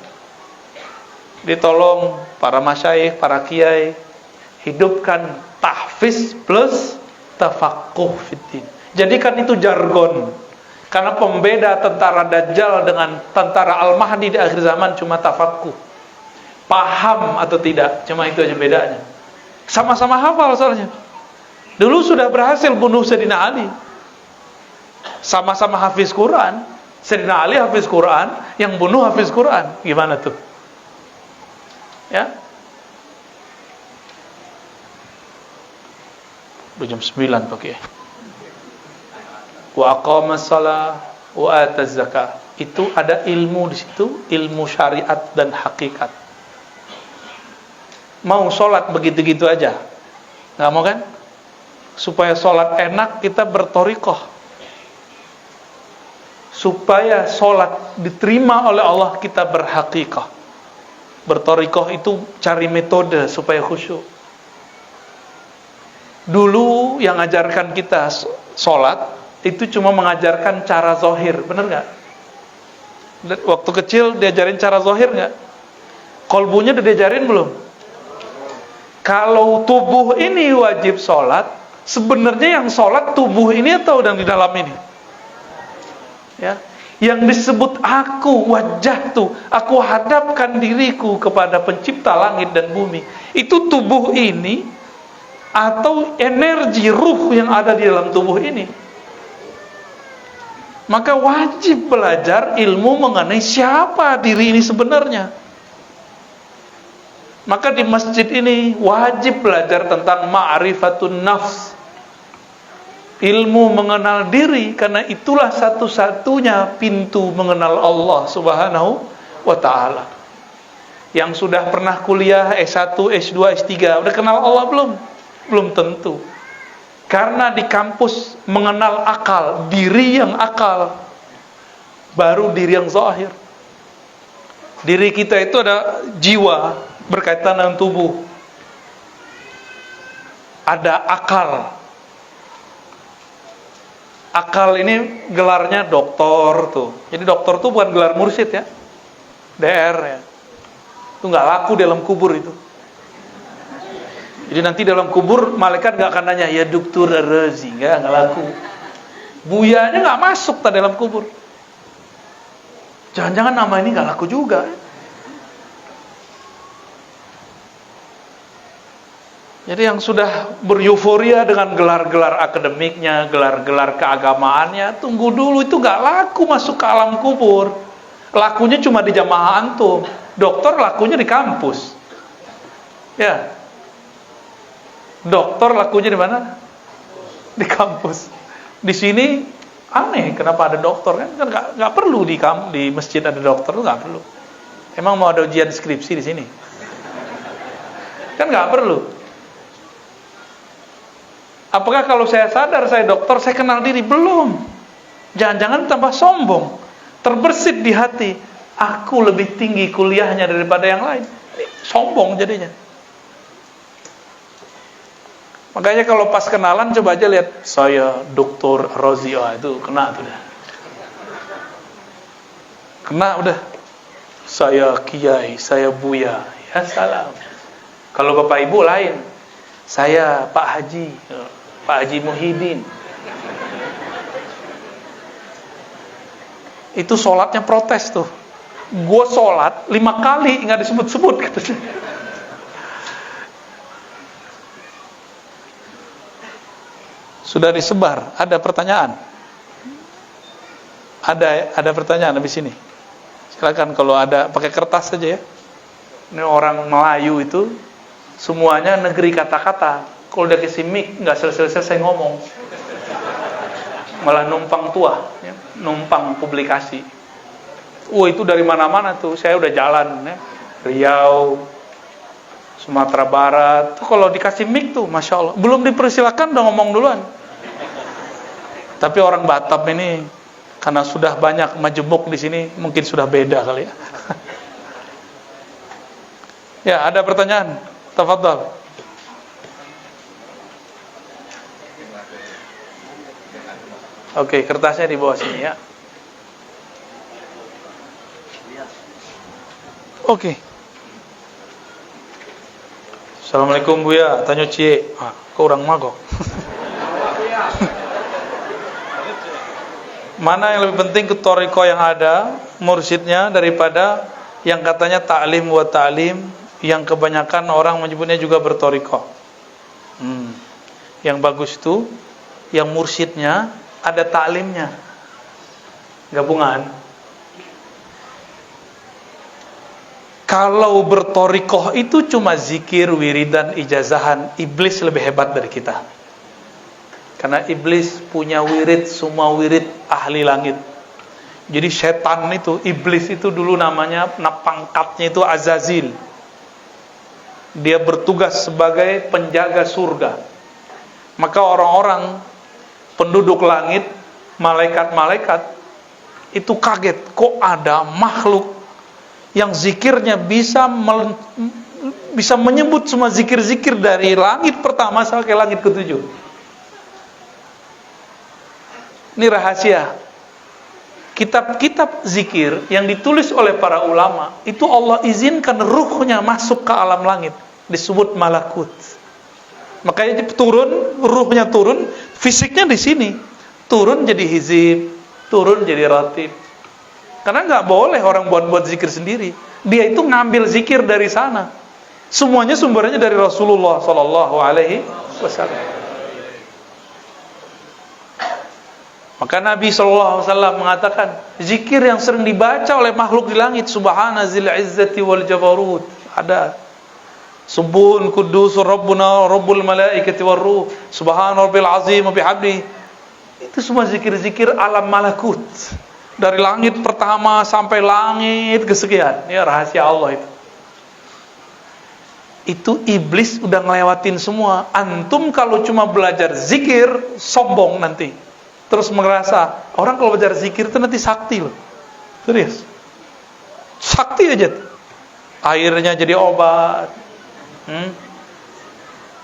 Ditolong para masyayikh, para kiai, hidupkan tahfiz plus tafaqquh fiddin. Jadikan itu jargon. Karena pembeda tentara Dajjal dengan tentara Al-Mahdi di akhir zaman cuma tafaqquh. Paham atau tidak, cuma itu aja bedanya. Sama-sama hafal soalnya. Dulu sudah berhasil bunuh Sayyidina Ali. Sama-sama hafiz Quran. Sayyidina Ali hafiz Quran, yang bunuh hafiz Quran. Gimana tuh? Ya. Udah jam 9 pakai. Wa aqamas shalah wa ataz zakah. Itu ada ilmu di situ, ilmu syariat dan hakikat. Mau sholat begitu-gitu aja, nggak mau kan? Supaya sholat enak kita bertorikoh. Supaya sholat diterima oleh Allah kita berhakikah. Bertorikoh itu cari metode supaya khusyuk. Dulu yang ngajarkan kita sholat itu cuma mengajarkan cara zahir, bener nggak? Waktu kecil diajarin cara zahir nggak? Kolbunya udah diajarin belum? Kalau tubuh ini wajib sholat, sebenarnya yang sholat tubuh ini atau yang di dalam ini? Ya, yang disebut aku, wajah tuh, aku hadapkan diriku kepada pencipta langit dan bumi. Itu tubuh ini atau energi ruh yang ada di dalam tubuh ini. Maka wajib belajar ilmu mengenai siapa diri ini sebenarnya. Maka di masjid ini wajib belajar tentang ma'rifatun nafs, ilmu mengenal diri, karena itulah satu-satunya pintu mengenal Allah Subhanahu wa ta'ala. Yang sudah pernah kuliah S1, S2, S3 udah kenal Allah belum? Belum tentu. Karena di kampus mengenal akal, diri yang akal, baru diri yang zahir. Diri kita itu ada jiwa, berkaitan dengan tubuh. Ada akal. Akal ini gelarnya doktor tuh. Jadi doktor tuh bukan gelar mursyid ya, DR ya. Itu nggak laku dalam kubur itu. Jadi nanti dalam kubur malaikat nggak akan nanya ya dokter Razi, nggak laku. Buyanya nggak masuk tak dalam kubur. Jangan-jangan nama ini nggak laku juga. Jadi yang sudah beryuforia dengan gelar-gelar akademiknya, gelar-gelar keagamaannya, tunggu dulu, itu gak laku masuk ke alam kubur. Lakunya cuma di jamaah antum. Dokter lakunya di kampus. Ya. Dokter lakunya di mana? Di kampus. Di sini aneh, kenapa ada dokter kan? Kan gak perlu di masjid ada dokter, itu gak perlu. Emang mau ada ujian skripsi di sini? Kan gak perlu. Apakah kalau saya sadar saya dokter, saya kenal diri? Belum. Jangan-jangan tambah sombong, terbersit di hati, aku lebih tinggi kuliahnya daripada yang lain. Sombong jadinya. Makanya kalau pas kenalan coba aja lihat, saya Dr. Rozi, itu kena tuh dah. Kena udah. Saya Kiai, saya Buya, ya salam. Kalau Bapak Ibu lain, saya Pak Haji, Pak Haji Muhyiddin. Itu sholatnya protes tuh. Gue sholat 5 kali nggak disebut-sebut katanya. Sudah disebar. Ada pertanyaan? Ada pertanyaan habis ini. Silakan kalau ada, pakai kertas saja ya. Ini orang Melayu itu semuanya negeri kata-kata. Kalau udah kasih mic nggak selesai-selesai ngomong, malah numpang tua, ya. Numpang publikasi. Itu dari mana-mana tuh. Saya udah jalan ya. Riau, Sumatera Barat. Tuh kalau dikasih mic tuh, masya Allah. Belum dipersilakan udah ngomong duluan. Tapi orang Batam ini karena sudah banyak majemuk di sini, mungkin sudah beda kali ya. Ya, ada pertanyaan? Tafadhal. Oke, kertasnya di bawah sini ya. Oke. Assalamualaikum Buya, tanya Cie. Kau orang mago. Mana yang lebih penting ke thariqah yang ada mursyidnya daripada yang katanya ta'lim wa ta'lim, yang kebanyakan orang menyebutnya juga berthariqah. Yang bagus itu yang mursyidnya ada ta'limnya, gabungan. Kalau berthariqah itu cuma zikir, wiridan, ijazahan, iblis lebih hebat dari kita. Karena iblis punya wirid, semua wirid ahli langit. Jadi setan itu, iblis itu dulu namanya, pangkatnya itu Azazil. Dia bertugas sebagai penjaga surga. Maka orang-orang penduduk langit, malaikat-malaikat itu kaget, kok ada makhluk yang zikirnya bisa menyebut semua zikir-zikir dari langit pertama sampai langit ke-7. Ini rahasia. Kitab-kitab zikir yang ditulis oleh para ulama, itu Allah izinkan ruhnya masuk ke alam langit, disebut malakut. Makanya turun, ruhnya turun, fisiknya di sini. Turun jadi hizib, turun jadi ratib. Karena nggak boleh orang buat zikir sendiri. Dia itu ngambil zikir dari sana. Semuanya sumbernya dari Rasulullah sallallahu alaihi wasallam. Maka Nabi SAW mengatakan, zikir yang sering dibaca oleh makhluk di langit, Subhana zil izzati wal jabarut, ada. Subuhun kudusur Rabbuna Rabbul malaikati war ruh, Subhana rabbil azim wa bihamdi. Itu semua zikir-zikir alam malakut. Dari langit pertama sampai langit kesekian. Ya, rahasia Allah itu. Itu iblis udah ngelewatin semua. Antum kalau cuma belajar zikir, sombong nanti. Terus merasa, orang kalau belajar zikir itu nanti sakti loh. Serius. Sakti aja. Airnya jadi obat.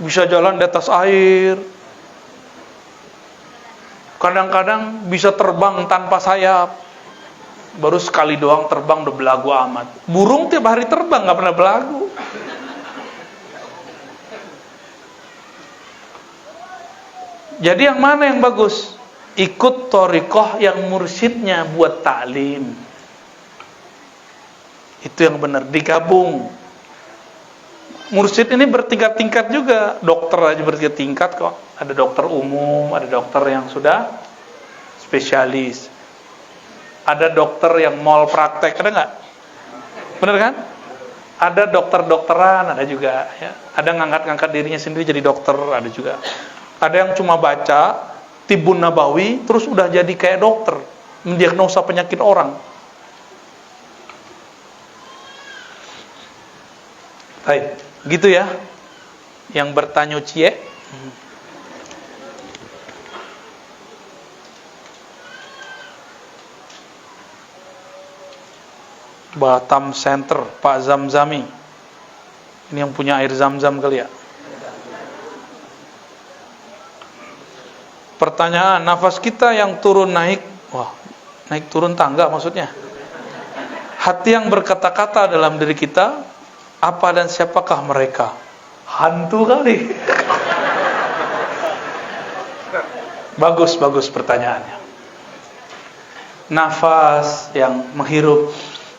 Bisa jalan di atas air. Kadang-kadang bisa terbang tanpa sayap. Baru sekali doang terbang udah belagu amat. Burung tiap hari terbang gak pernah belagu. Jadi yang mana yang bagus? Ikut thariqah yang mursyidnya buat ta'lim. Itu yang benar, digabung. Mursyid ini bertingkat-tingkat juga. Dokter aja bertingkat kok. Ada dokter umum, ada dokter yang sudah spesialis. Ada dokter yang mal praktek, ada nggak? Bener kan? Ada dokter-dokteran, ada juga ya. Ada ngangkat-ngangkat dirinya sendiri jadi dokter, ada juga. Ada yang cuma baca Tibun Nabawi, terus udah jadi kayak dokter, mendiagnosa penyakit orang. Baik, gitu ya. Yang bertanya Cie. Batam Center, Pak Zamzami. Ini yang punya air zam-zam kali ya. Pertanyaan, nafas kita yang turun naik, wah, naik turun tangga maksudnya. Hati yang berkata-kata dalam diri kita, apa dan siapakah mereka? Hantu kali. Bagus pertanyaannya. Nafas yang menghirup,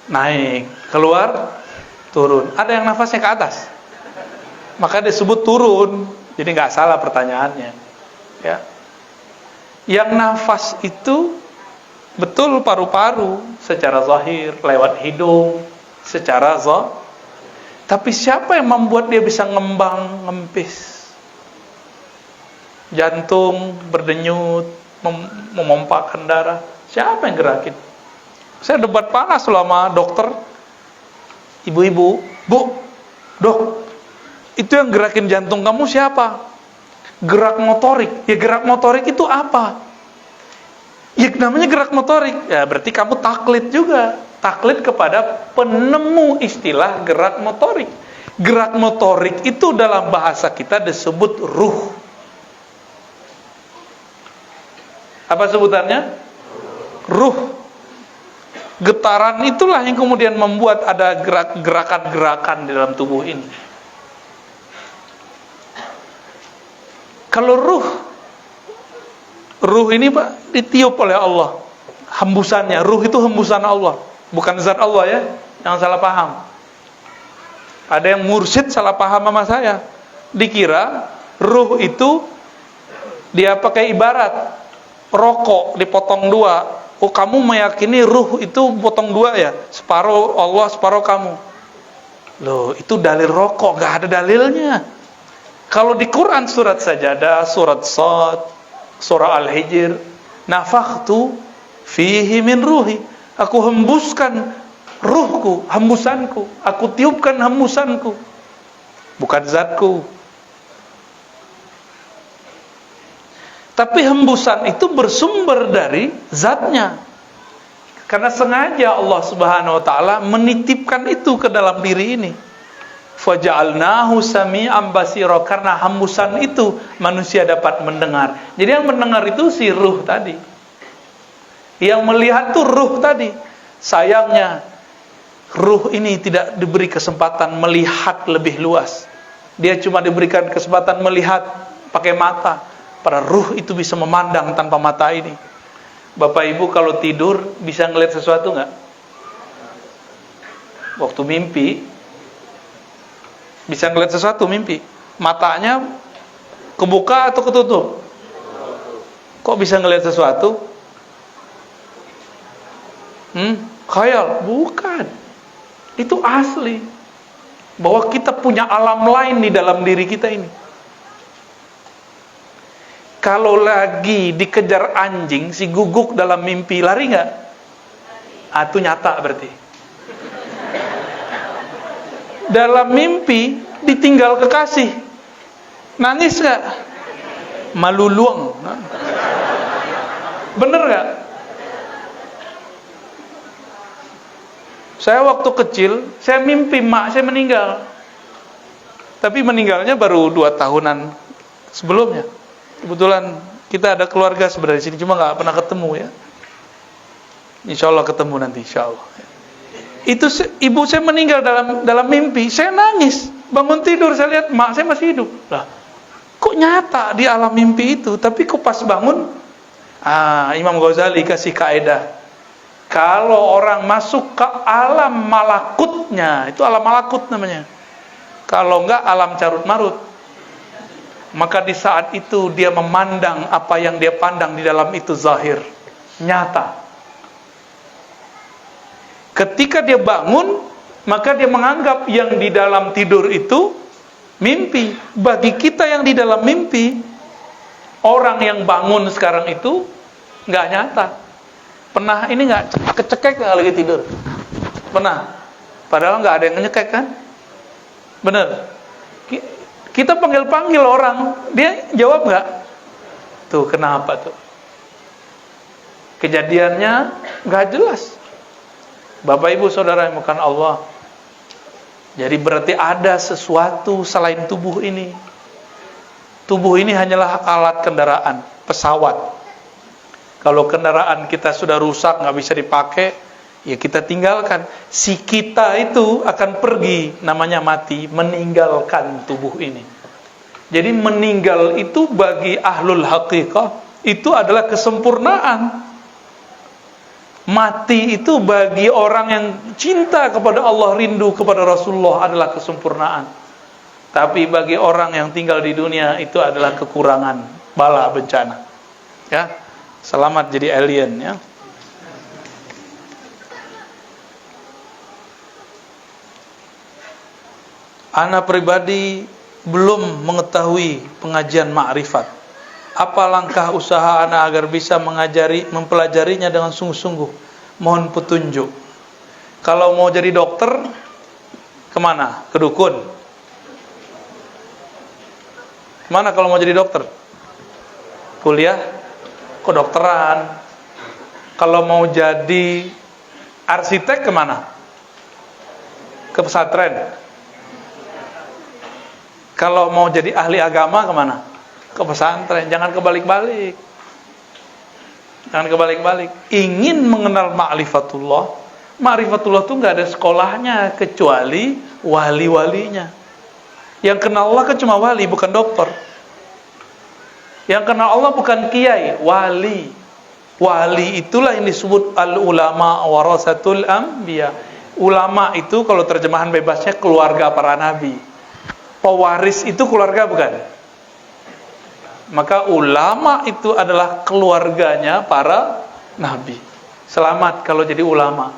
naik, keluar, turun. Ada yang nafasnya ke atas, maka disebut turun. Jadi nggak salah pertanyaannya. Ya. Yang nafas itu betul paru-paru secara zahir, lewat hidung secara zahir. Tapi siapa yang membuat dia bisa ngembang, ngempis? Jantung berdenyut, memompahkan darah. Siapa yang gerakin? Saya debat panas selama dokter. Ibu-ibu, Bu, Dok, itu yang gerakin jantung kamu siapa? Gerak motorik. Ya gerak motorik itu apa? Ya namanya gerak motorik. Ya berarti kamu taklid juga. Taklid kepada penemu istilah gerak motorik. Gerak motorik itu dalam bahasa kita disebut ruh. Apa sebutannya? Ruh. Getaran itulah yang kemudian membuat ada gerakan-gerakan di dalam tubuh ini. Kalau ruh ini Pak ditiup oleh Allah. Hembusannya, ruh itu hembusan Allah, bukan zat Allah ya. Jangan salah paham. Ada yang mursyid salah paham sama saya. Dikira ruh itu dia pakai ibarat rokok dipotong dua. Oh, kamu meyakini ruh itu potong dua ya? Separuh Allah, separuh kamu. Loh, itu dalil rokok, gak ada dalilnya. Kalau di Quran surat Sajadah, surat Shad, surah Al-Hijr, nafakhtu fihi min ruhi. Aku hembuskan ruhku, hembusanku. Aku tiupkan hembusanku. Bukan zatku. Tapi hembusan itu bersumber dari zatnya. Karena sengaja Allah Subhanahu wa taala menitipkan itu ke dalam diri ini. Faja'alnahu sami'an basira, karena hembusan itu manusia dapat mendengar. Jadi yang mendengar itu si ruh tadi. Yang melihat itu ruh tadi. Sayangnya ruh ini tidak diberi kesempatan melihat lebih luas. Dia cuma diberikan kesempatan melihat pakai mata. Para ruh itu bisa memandang tanpa mata ini. Bapak Ibu kalau tidur bisa ngelihat sesuatu nggak? Waktu mimpi bisa ngelihat sesuatu mimpi. Matanya kebuka atau ketutup? Kok bisa ngelihat sesuatu? Khayal? Bukan. Itu asli. Bahwa kita punya alam lain di dalam diri kita ini. Kalau lagi dikejar anjing, si guguk dalam mimpi, lari nggak? Itu nyata berarti. Dalam mimpi ditinggal kekasih, nangis nggak? Maluluang. Bener nggak? Saya waktu kecil, saya mimpi mak saya meninggal. Tapi meninggalnya baru 2 tahunan sebelumnya. Kebetulan kita ada keluarga sebenarnya di sini, cuma nggak pernah ketemu ya. Insya Allah ketemu nanti, insya Allah. Itu ibu saya meninggal dalam mimpi, saya nangis. Bangun tidur saya lihat mak saya masih hidup. Lah, kok nyata di alam mimpi itu? Tapi kok pas bangun, Imam Ghazali kasih kaidah. Kalau orang masuk ke alam malakutnya, itu alam malakut namanya. Kalau enggak alam carut marut. Maka di saat itu dia memandang apa yang dia pandang di dalam itu zahir, nyata. Ketika dia bangun, maka dia menganggap yang di dalam tidur itu mimpi. Bagi kita yang di dalam mimpi, orang yang bangun sekarang itu nggak nyata. Pernah ini nggak kecekek nggak lagi tidur? Pernah. Padahal nggak ada yang nyekek kan? Bener. Kita panggil-panggil orang, dia jawab nggak? Tuh kenapa tuh? Kejadiannya nggak jelas. Bapak Ibu Saudara yang bukan Allah, jadi berarti ada sesuatu selain tubuh ini. Tubuh ini hanyalah alat kendaraan, pesawat. Kalau kendaraan kita sudah rusak, nggak bisa dipakai, ya kita tinggalkan. Si kita itu akan pergi, namanya mati, meninggalkan tubuh ini. Jadi meninggal itu bagi ahlul haqiqah itu adalah kesempurnaan. Mati itu bagi orang yang cinta kepada Allah, rindu kepada Rasulullah adalah kesempurnaan. Tapi bagi orang yang tinggal di dunia itu adalah kekurangan, bala, bencana. Ya, selamat jadi alien ya. Ana pribadi belum mengetahui pengajian ma'rifat. Apa langkah usaha ana agar bisa mempelajarinya dengan sungguh-sungguh? Mohon petunjuk. Kalau mau jadi dokter, kemana? Ke dukun. Kemana kalau mau jadi dokter? Kuliah kedokteran. Kalau mau jadi arsitek, kemana? Ke pesantren. Kalau mau jadi ahli agama, kemana? Ke pesantren. Jangan kebalik-balik. Jangan kebalik-balik. Ingin mengenal ma'rifatullah, ma'rifatullah itu nggak ada sekolahnya kecuali wali-walinya. Yang kenal Allah kan cuma wali, bukan dokter. Yang kenal Allah bukan kiai, wali. Wali itulah yang disebut al-ulama warasatul anbiya. Ulama itu kalau terjemahan bebasnya keluarga para nabi. Pewaris itu keluarga bukan? Maka ulama itu adalah keluarganya para nabi. Selamat kalau jadi ulama.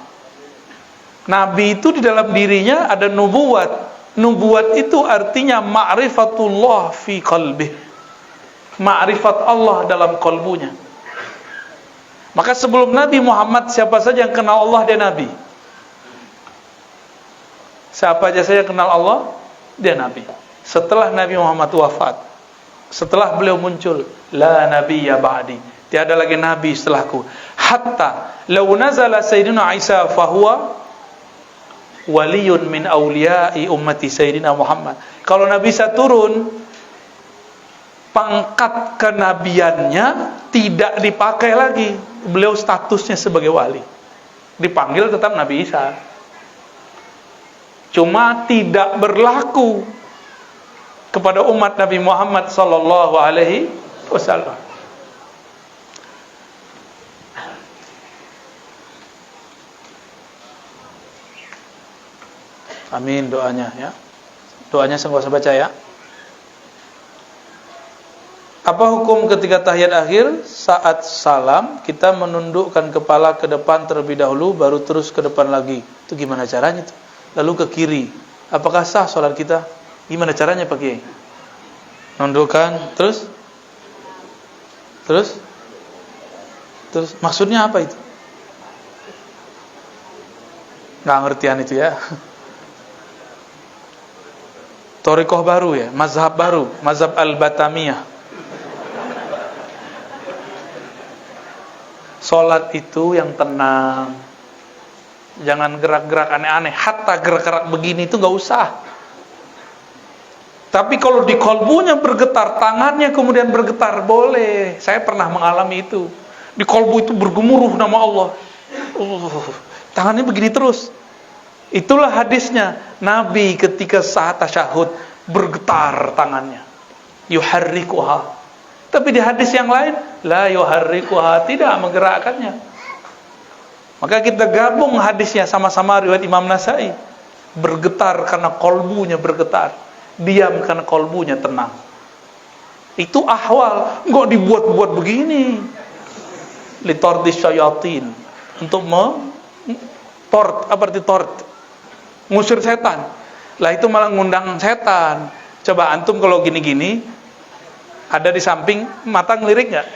Nabi itu di dalam dirinya ada nubuat. Nubuat itu artinya ma'rifatullah fi qalbih. Ma'rifat Allah dalam kalbunya. Maka sebelum Nabi Muhammad, siapa saja yang kenal Allah, dia nabi. Siapa saja yang kenal Allah, dia nabi. Setelah Nabi Muhammad wafat, setelah beliau muncul, la nabiyya ba'di, tiada lagi nabi setelahku. Hatta law nazala sayyidina Isa fahuwa waliyun min awliya'i ummati sayyidina Muhammad. Kalau Nabi Isa turun, pangkat kenabiannya tidak dipakai lagi. Beliau statusnya sebagai wali. Dipanggil tetap Nabi Isa. Cuma tidak berlaku kepada umat Nabi Muhammad sallallahu alaihi wasallam. Amin doanya ya. Doanya saya enggak usah baca ya. Apa hukum ketika tahiyat akhir saat salam kita menundukkan kepala ke depan terlebih dahulu baru terus ke depan lagi? Itu gimana caranya itu? Lalu ke kiri. Apakah sah salat kita? Gimana caranya Pak Kiai? Nundukkan terus maksudnya apa itu? Nggak ngertian itu ya. Thariqah baru ya, mazhab baru, mazhab al-Batamiyah. Salat itu yang tenang. Jangan gerak-gerak aneh-aneh. Hatta gerak-gerak begini itu nggak usah. Tapi kalau di kolbunya bergetar, tangannya kemudian bergetar, boleh. Saya pernah mengalami itu. Di kolbu itu bergemuruh nama Allah. Tangannya begini terus. Itulah hadisnya. Nabi ketika saat tasyahud bergetar tangannya. Yuharrikuha. Tapi di hadis yang lain, la yuharrikuha, tidak menggerakkannya. Maka kita gabung hadisnya sama-sama riwayat Imam Nasai. Bergetar karena kolbunya bergetar. Diam karena kolbunya tenang. Itu ahwal. Enggak dibuat-buat begini. Litordis syayatin. Untuk tort. Apa arti tort? Ngusir setan. Lah itu malah ngundang setan. Coba antum kalau gini-gini, ada di samping, mata ngelirik nggak?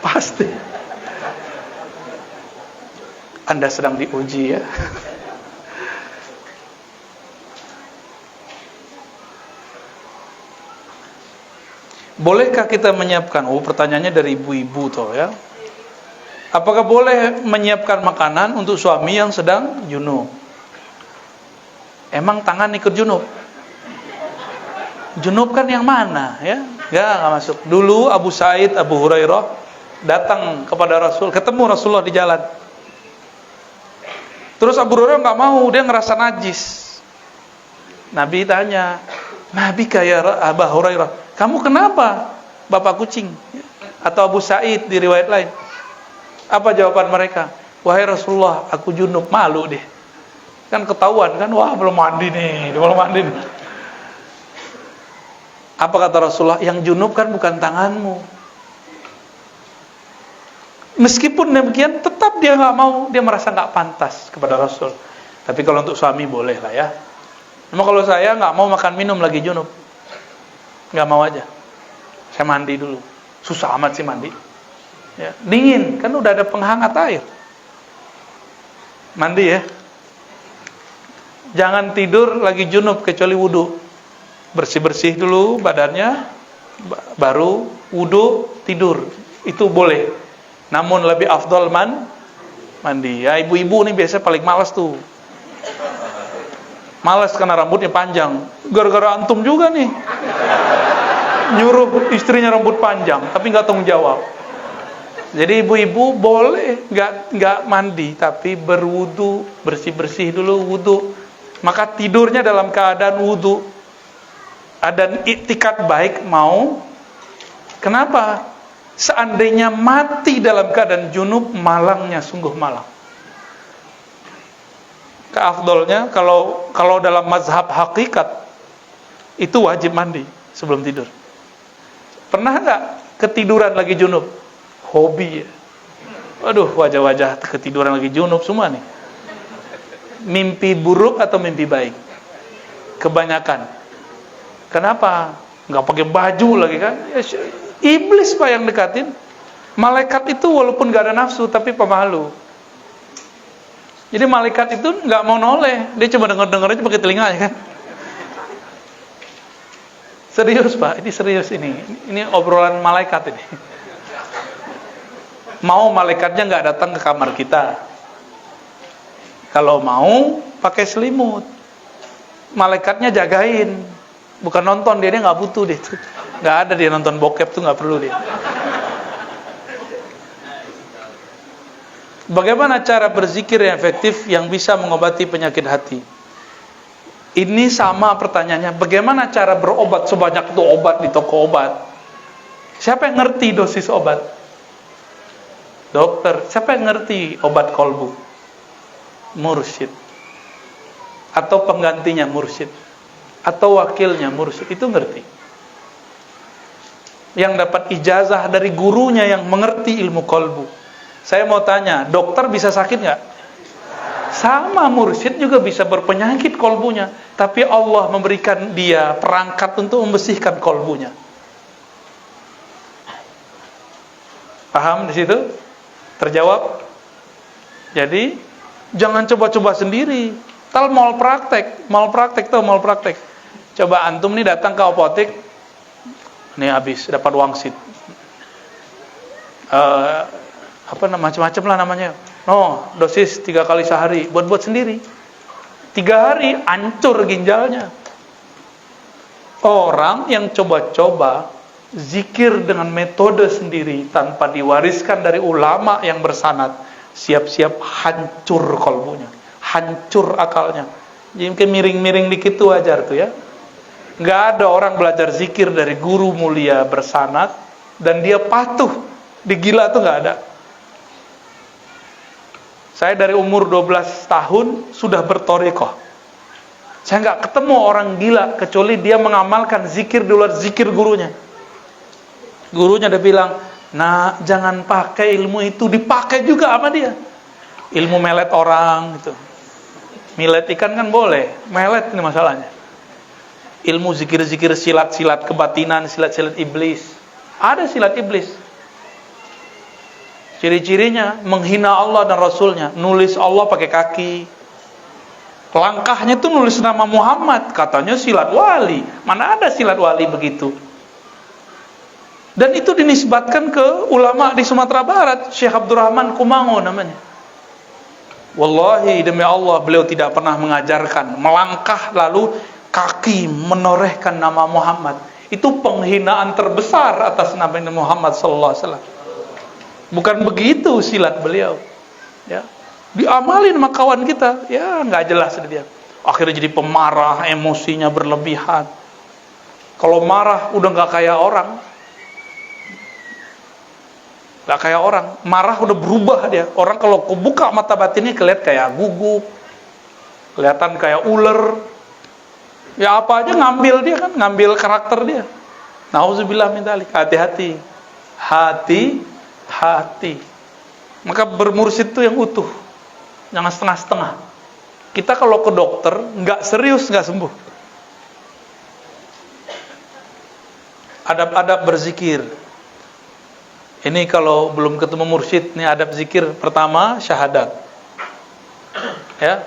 Pasti. Anda sedang diuji ya. Bolehkah kita menyiapkan? Pertanyaannya dari ibu-ibu toh ya. Apakah boleh menyiapkan makanan untuk suami yang sedang junub? Emang tangan ikut junub? Junub kan yang mana ya? Enggak masuk. Dulu Abu Sa'id, Abu Hurairah datang kepada Rasul, ketemu Rasulullah di jalan. Terus Abu Hurairah enggak mau, dia ngerasa najis. Nabi tanya, "Nabi kaya Abu Hurairah, kamu kenapa? Bapak kucing?" Atau Abu Sa'id di riwayat lain. Apa jawaban mereka? "Wahai Rasulullah, aku junub." Malu deh. Kan ketahuan kan, wah belum mandi nih, belum mandi nih. Apa kata Rasulullah? Yang junub kan bukan tanganmu. Meskipun demikian, tetap dia nggak mau, dia merasa nggak pantas kepada Rasul. Tapi kalau untuk suami boleh lah ya. Cuma kalau saya nggak mau makan minum lagi junub, nggak mau aja. Saya mandi dulu. Susah amat sih mandi. Ya, dingin kan udah ada penghangat air. Mandi ya. Jangan tidur lagi junub kecuali wudu. Bersih-bersih dulu badannya, baru wudu tidur. Itu boleh. Namun lebih afdal mandi. Ya, ibu-ibu nih biasa paling malas tuh. Malas karena rambutnya panjang. Gara-gara antum juga nih. Nyuruh istrinya rambut panjang, tapi nggak tanggung jawab. Jadi ibu-ibu boleh nggak mandi, tapi berwudu, bersih-bersih dulu wudu. Maka tidurnya dalam keadaan wudu. Ada iktikad baik mau. Kenapa? Seandainya mati dalam keadaan junub, malangnya sungguh malang. Keafdolnya kalau dalam mazhab hakikat itu wajib mandi sebelum tidur. Pernah nggak ketiduran lagi junub? Hobi ya. Waduh, wajah-wajah ketiduran lagi junub semua nih. Mimpi buruk atau mimpi baik? Kebanyakan. Kenapa? Nggak pakai baju lagi kan? Ya, iblis pak yang dekatin. Malaikat itu walaupun nggak ada nafsu tapi pemalu. Jadi malaikat itu nggak mau noleh, dia cuma denger aja pakai telinganya kan. Serius pak, ini serius ini obrolan malaikat ini. Mau malaikatnya nggak datang ke kamar kita. Kalau mau pakai selimut, malaikatnya jagain, bukan nonton dia nggak butuh deh, nggak ada dia nonton bokep tuh nggak perlu dia. Bagaimana cara berzikir yang efektif yang bisa mengobati penyakit hati? Ini sama pertanyaannya, bagaimana cara berobat sebanyak itu obat di toko obat? Siapa yang ngerti dosis obat? Dokter. Siapa yang ngerti obat kolbu? Mursyid. Atau penggantinya mursyid. Atau wakilnya mursyid. Itu ngerti. Yang dapat ijazah dari gurunya yang mengerti ilmu kolbu. Saya mau tanya, dokter bisa sakit nggak? Sama, mursyid juga bisa berpenyakit kolbunya, tapi Allah memberikan dia perangkat untuk membersihkan kolbunya. Paham di situ? Terjawab? Jadi jangan coba-coba sendiri. Tal mal praktek. Coba antum nih datang ke apotek, nih habis dapat wangsit. Macam-macam lah namanya. Dosis 3 kali sehari, buat sendiri. 3 hari hancur ginjalnya. Orang yang coba-coba zikir dengan metode sendiri tanpa diwariskan dari ulama yang bersanad, siap-siap hancur kolbunya, hancur akalnya. Jadi mungkin miring-miring dikit tuh wajar tuh ya. Nggak ada orang belajar zikir dari guru mulia bersanad dan dia patuh, digila tuh nggak ada. Saya dari umur 12 tahun sudah bertorikoh. Saya nggak ketemu orang gila kecuali dia mengamalkan zikir di luar zikir gurunya. Gurunya udah bilang, nah jangan pakai ilmu itu, dipakai juga sama dia. Ilmu melet orang gitu. Milet ikan kan boleh, melet ini masalahnya. Ilmu zikir-zikir silat-silat kebatinan, silat-silat iblis. Ada silat iblis. Ciri-cirinya menghina Allah dan Rasulnya, nulis Allah pakai kaki. Langkahnya tuh nulis nama Muhammad, katanya silat wali. Mana ada silat wali begitu? Dan itu dinisbatkan ke ulama di Sumatera Barat, Syekh Abdurrahman Kumango namanya. Wallahi demi Allah, beliau tidak pernah mengajarkan melangkah lalu kaki menorehkan nama Muhammad. Itu penghinaan terbesar atas nama Muhammad sallallahu alaihi wasallam. Bukan begitu silat beliau. Ya. Diamalin sama kawan kita, ya nggak jelas dia. Akhirnya jadi pemarah, emosinya berlebihan. Kalau marah udah nggak kayak orang. Gak kayak orang, marah udah berubah dia. Orang kalau kebuka mata batinnya kelihatan kayak guguk, kelihatan kayak ular. Ya apa aja ngambil dia kan, ngambil karakter dia. Nauzubillah min dzalik. Hati-hati, hati-hati. Maka bermursyid itu yang utuh, jangan setengah-setengah. Kita kalau ke dokter nggak serius nggak sembuh. Adab-adab berzikir. Ini kalau belum ketemu mursyid, ini adab zikir pertama syahadat. Ya.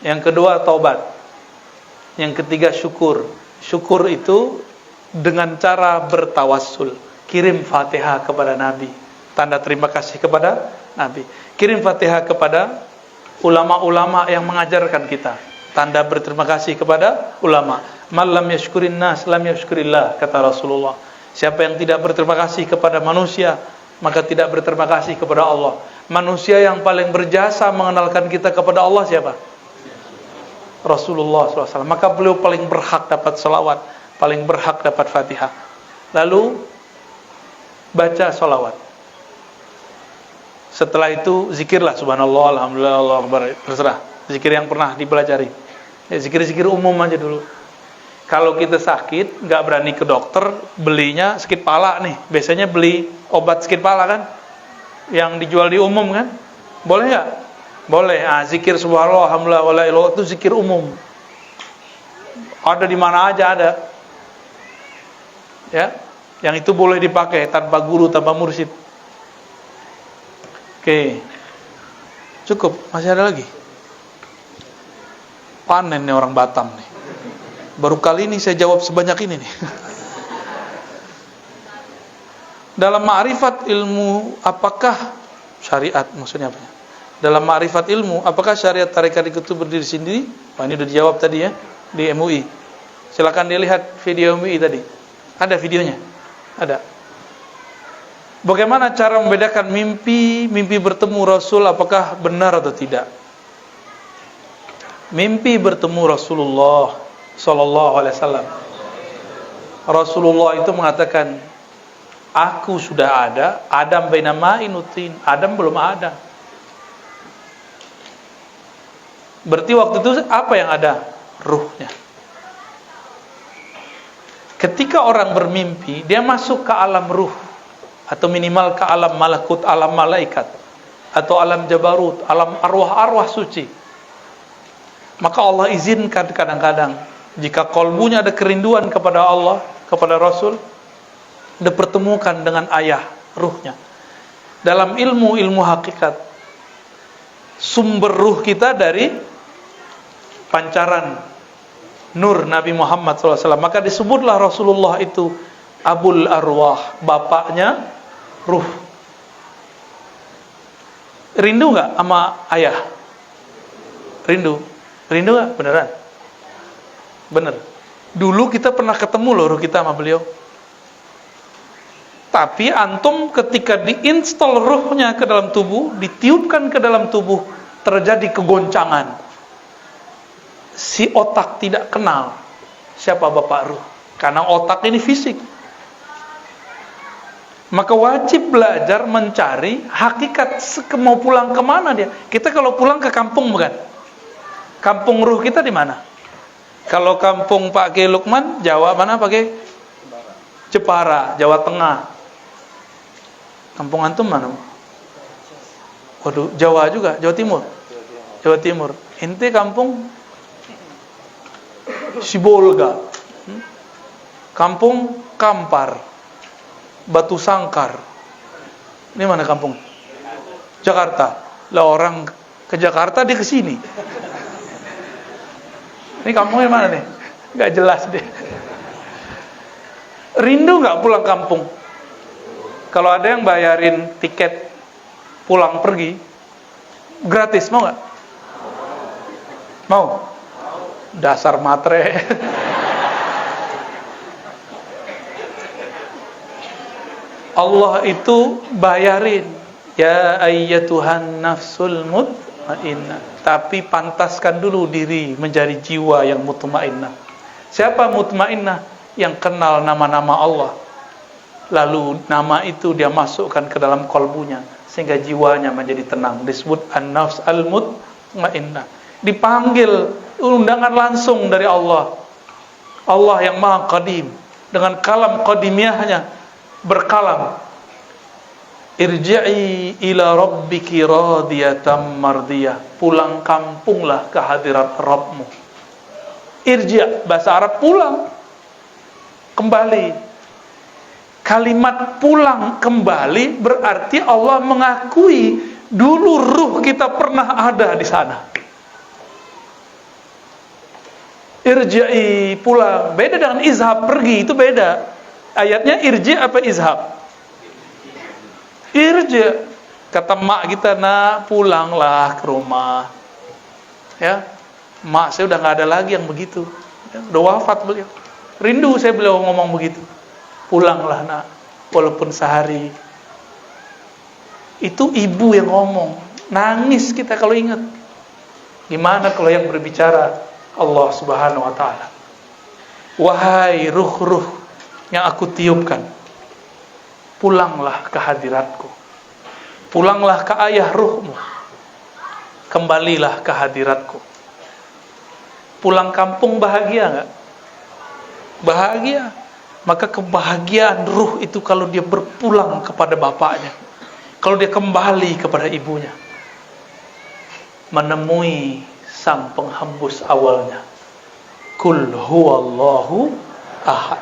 Yang kedua taubat. Yang ketiga syukur. Syukur itu dengan cara bertawassul. Kirim Fatihah kepada Nabi. Tanda terima kasih kepada Nabi. Kirim Fatihah kepada ulama-ulama yang mengajarkan kita. Tanda berterima kasih kepada ulama. Man lam yashkurin nas lam yashkurillah, kata Rasulullah. Siapa yang tidak berterima kasih kepada manusia, maka tidak berterima kasih kepada Allah. Manusia yang paling berjasa mengenalkan kita kepada Allah siapa? Rasulullah SAW. Maka beliau paling berhak dapat salawat, paling berhak dapat Fatihah. Lalu baca salawat. Setelah itu zikirlah subhanallah, alhamdulillah, Allahu akbar, terserah. Zikir yang pernah dipelajari. Ya, zikir-zikir umum aja dulu. Kalau kita sakit, nggak berani ke dokter, belinya sakit pala nih. Biasanya beli obat sakit pala kan, yang dijual di umum kan, boleh nggak? Boleh. Zikir subhanallah, alhamdulillah, wala ilaha illallah itu zikir umum. Ada di mana aja ada. Ya, yang itu boleh dipakai tanpa guru, tanpa mursyid. Oke, cukup. Masih ada lagi? Panen nih orang Batam nih. Baru kali ini saya jawab sebanyak ini nih. Dalam ma'rifat ilmu, apakah syariat, maksudnya apa? Dalam ma'rifat ilmu, apakah syariat tarekat itu berdiri sendiri? Wah, ini udah dijawab tadi ya, di MUI. Silakan dilihat video MUI tadi. Ada videonya? Ada. Bagaimana cara membedakan mimpi bertemu Rasul, apakah benar atau tidak? Mimpi bertemu Rasulullah Sallallahu Alaihi Wasallam. Rasulullah itu mengatakan, aku sudah ada, Adam baina ma'in utin. Adam belum ada. Berarti waktu itu apa yang ada? Ruhnya. Ketika orang bermimpi, dia masuk ke alam ruh, atau minimal ke alam malakut, alam malaikat, atau alam jabarut, alam arwah-arwah suci. Maka Allah izinkan kadang-kadang, jika kolbunya ada kerinduan kepada Allah, kepada Rasul, dipertemukan dengan ayah, ruhnya. Dalam ilmu hakikat, sumber ruh kita dari pancaran nur Nabi Muhammad SAW. Maka disebutlah Rasulullah itu Abul Arwah, bapaknya ruh. Rindu gak sama ayah? Rindu gak? Beneran? Bener. Dulu kita pernah ketemu loh ruh kita sama beliau. Tapi antum ketika diinstal ruhnya ke dalam tubuh, ditiupkan ke dalam tubuh, terjadi kegoncangan. Si otak tidak kenal siapa bapak ruh, karena otak ini fisik. Maka wajib belajar mencari hakikat, mau pulang kemana dia. Kita kalau pulang ke kampung bukan? Kampung ruh kita di mana? Kalau kampung Pak Kiai Lukman, Jawa mana Pak Kiai? Jepara, Jawa Tengah. Kampung antum mana? Waduh, Jawa juga, Jawa Timur. Jawa Timur. Ente kampung Sibolga. Kampung Kampar. Batu Sangkar. Ini mana kampung? Jakarta. Lah orang ke Jakarta dia ke sini. Ini kampungnya mana nih? Gak jelas deh. Rindu nggak pulang kampung? Kalau ada yang bayarin tiket pulang pergi gratis, mau nggak? Mau? Dasar matre. Allah itu bayarin, ya ayyatuhan nafsul mutmainnah. Tapi pantaskan dulu diri menjadi jiwa yang mutmainnah. Siapa mutmainnah? Yang kenal nama-nama Allah. Lalu nama itu dia masukkan ke dalam kolbunya sehingga jiwanya menjadi tenang. Disebut an-nafs al-mutmainnah. Dipanggil undangan langsung dari Allah. Allah yang Maha Qadim dengan kalam qadimiyahnya berkalam, irji'i ila rabbiki radiyatan mardiyah. Pulang kampunglah ke hadirat Rabbmu. Irji' bahasa Arab pulang, kembali. Kalimat pulang kembali berarti Allah mengakui dulu ruh kita pernah ada di sana. Irji'i, pulang. Beda dengan izhab, pergi, itu beda. Ayatnya irji apa izhab? Irji. Kata mak kita, nak pulanglah ke rumah. Ya, mak saya udah nggak ada lagi yang begitu. Ya, udah wafat beliau. Rindu saya beliau ngomong begitu. Pulanglah nak, walaupun sehari. Itu ibu yang ngomong. Nangis kita kalau ingat. Gimana kalau yang berbicara Allah Subhanahu wa ta'ala? Wahai ruh-ruh yang aku tiupkan, pulanglah ke hadiratku. Pulanglah ke ayah ruhmu. Kembalilah ke hadiratku. Pulang kampung bahagia enggak? Bahagia. Maka kebahagiaan ruh itu kalau dia berpulang kepada bapaknya, kalau dia kembali kepada ibunya, menemui sang penghembus awalnya. Kul huwallahu ahad.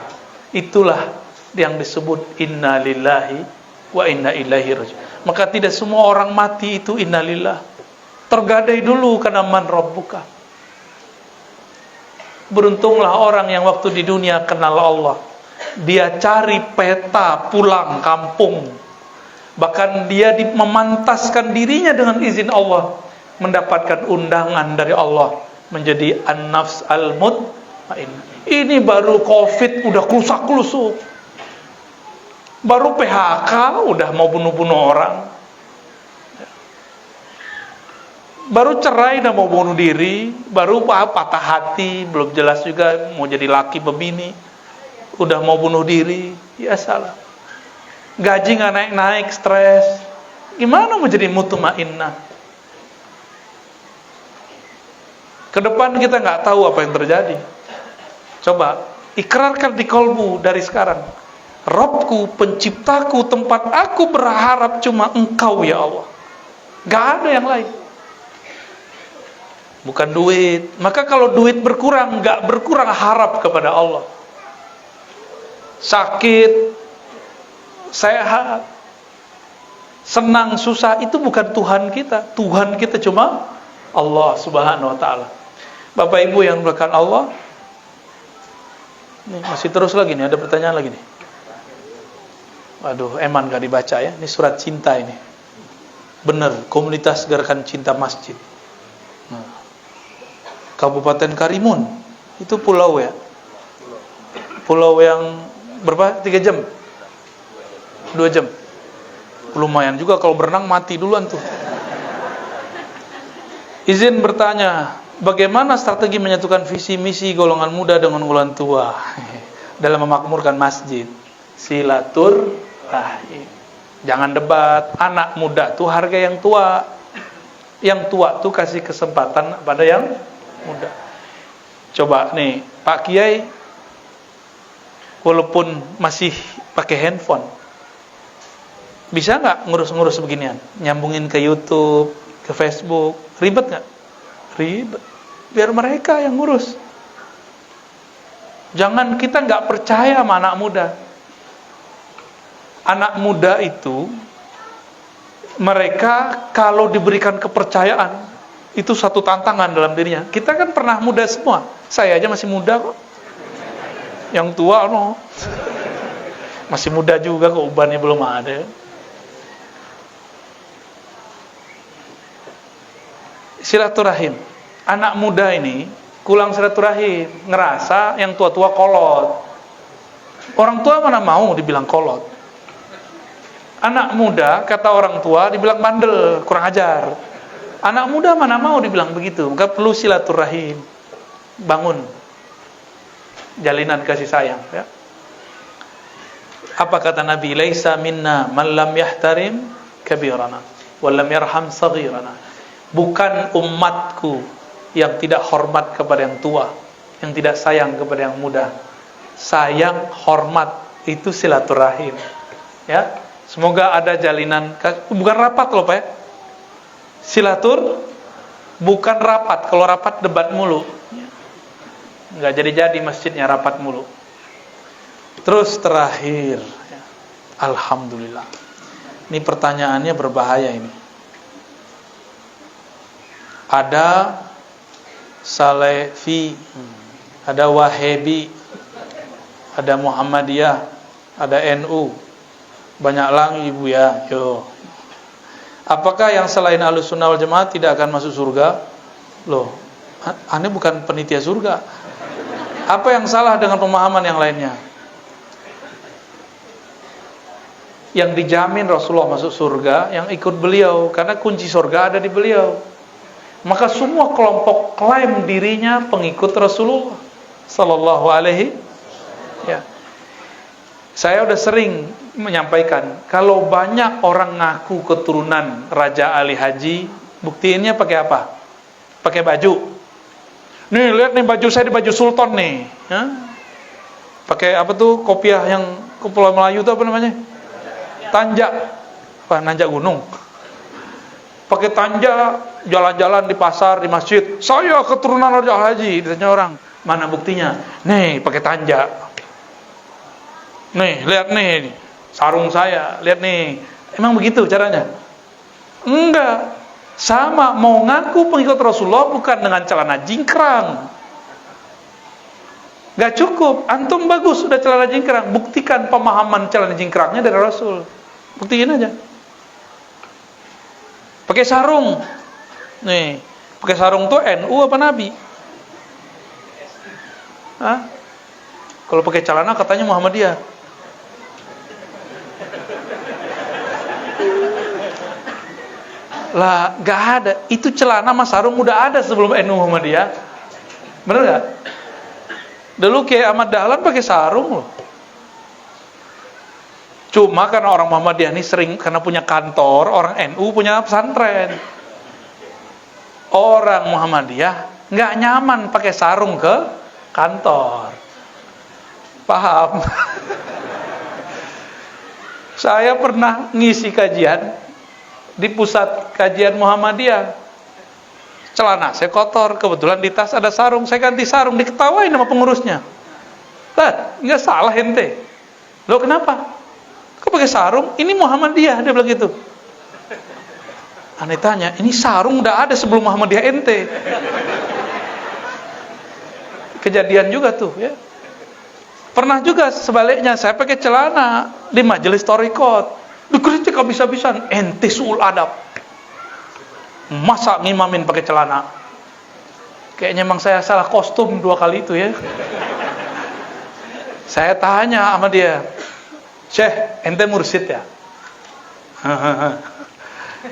Itulah yang disebut inna lillahi wa inna ilaihi raji'un. Maka tidak semua orang mati itu inna lillah. Tergadai dulu karena man rabbuka. Beruntunglah orang yang waktu di dunia kenal Allah. Dia cari peta pulang kampung. Bahkan dia memantaskan dirinya dengan izin Allah, mendapatkan undangan dari Allah menjadi an-nafs al-mutmainnah. Ini baru COVID udah klusak-klusuk. Baru PHK udah mau bunuh-bunuh orang. Baru cerai udah mau bunuh diri. Baru patah hati, belum jelas juga mau jadi laki bebini, udah mau bunuh diri. Ya salah. Gaji gak naik-naik, stres. Gimana mau jadi mutmainnah? Kedepan kita gak tahu apa yang terjadi. Coba ikrarkan di kolbu dari sekarang. Rabbku, penciptaku, tempat aku berharap cuma Engkau ya Allah. Gak ada yang lain. Bukan duit. Maka kalau duit berkurang, gak berkurang harap kepada Allah. Sakit, sehat, senang, susah, itu bukan Tuhan kita. Tuhan kita cuma Allah Subhanahu wa ta'ala. Bapak Ibu yang dimuliakan Allah, ini masih terus lagi nih, ada pertanyaan lagi nih. Waduh, eman gak dibaca ya. Ini surat cinta ini. Bener, komunitas gerakan cinta masjid. Nah, Kabupaten Karimun, itu pulau ya. Pulau yang berapa? 3 jam? 2 jam? Lumayan juga kalau berenang mati duluan tuh. Izin bertanya, bagaimana strategi menyatukan visi misi golongan muda dengan golongan tua dalam memakmurkan masjid? Silaturahim. Jangan debat. Anak muda tuh harga yang tua. Yang tua tuh kasih kesempatan pada yang muda. Coba nih, Pak Kiai walaupun masih pakai handphone, bisa nggak ngurus-ngurus beginian? Nyambungin ke YouTube, ke Facebook, ribet nggak? Ribet. Biar mereka yang ngurus. Jangan kita nggak percaya sama anak muda. Anak muda itu, mereka kalau diberikan kepercayaan, itu satu tantangan dalam dirinya. Kita kan pernah muda semua. Saya aja masih muda kok. Yang tua no. Masih muda juga kok, ubannya belum ada. Silaturahim. Anak muda ini kurang silaturahim, ngerasa yang tua-tua kolot. Orang tua mana mau dibilang kolot. Anak muda kata orang tua dibilang bandel, kurang ajar. Anak muda mana mau dibilang begitu. Maka perlu silaturahim. Bangun jalinan kasih sayang, ya. Apa kata Nabi? Laisa minna man lam yahtarim kabirana wa lam yarham saghirana. Bukan umatku yang tidak hormat kepada yang tua, yang tidak sayang kepada yang muda. Sayang, hormat itu silaturahim, ya. Semoga ada jalinan, bukan rapat loh Pak ya. Silatur bukan rapat. Kalau rapat debat mulu, nggak jadi-jadi masjidnya, rapat mulu. Terus terakhir, alhamdulillah. Ini pertanyaannya berbahaya ini. Ada Salafi, ada Wahabi, ada Muhammadiyah, ada NU. Banyak lagi ibu ya. Yo. Apakah yang selain Ahlussunnah wal Jamaah tidak akan masuk surga? Loh, aneh bukan penitia surga. Apa yang salah dengan pemahaman yang lainnya? Yang dijamin Rasulullah masuk surga, yang ikut beliau, karena kunci surga ada di beliau. Maka semua kelompok klaim dirinya pengikut Rasulullah sallallahu alaihi, ya. Saya udah sering menyampaikan, kalau banyak orang ngaku keturunan Raja Ali Haji, buktiinnya pakai apa? Pakai baju. Nih lihat nih, baju saya di baju sultan nih, ya? Pakai apa tuh, kopiah yang Pulau Melayu itu apa namanya? Tanjak, apa, nanjak gunung. Pakai tanjak, jalan-jalan di pasar, di masjid. Saya keturunan Raja Haji. Ditanya orang, mana buktinya? Nih, pakai tanjak. Nih, lihat nih, sarung saya. Lihat nih. Emang begitu caranya? Enggak. Sama, mau ngaku pengikut Rasulullah bukan dengan celana jingkrang. Gak cukup. Antum bagus sudah celana jingkrang. Buktikan pemahaman celana jingkrangnya dari Rasul. Buktiin aja. Pakai sarung. Nih, pakai sarung tuh NU apa Nabi? Hah? Kalau pakai celana katanya Muhammadiyah. Lah, gak ada. Itu celana sama sarung udah ada sebelum NU Muhammadiyah. Bener gak? Dulu Kiai Ahmad Dahlan pakai sarung loh. Cuma karena orang Muhammadiyah ini sering, karena punya kantor, orang NU punya pesantren. Orang Muhammadiyah nggak nyaman pakai sarung ke kantor. Paham? Saya pernah ngisi kajian di pusat kajian Muhammadiyah. Celana saya kotor, kebetulan di tas ada sarung, saya ganti sarung, diketawain sama pengurusnya. Lah, nggak salah ente. Loh kenapa? Kok pakai sarung? Ini Muhammadiyah, dia bilang gitu. Aneh tanya, ini sarung udah ada sebelum Muhammadiyah ente. Kejadian juga tuh, ya. Pernah juga sebaliknya, saya pakai celana di majelis thariqat. Dikritik habis-habisan, ente suul adab. Masa ngimamin pakai celana? Kayaknya emang saya salah kostum 2 kali itu ya. Saya tanya sama dia, Syekh, ente mursyid ya?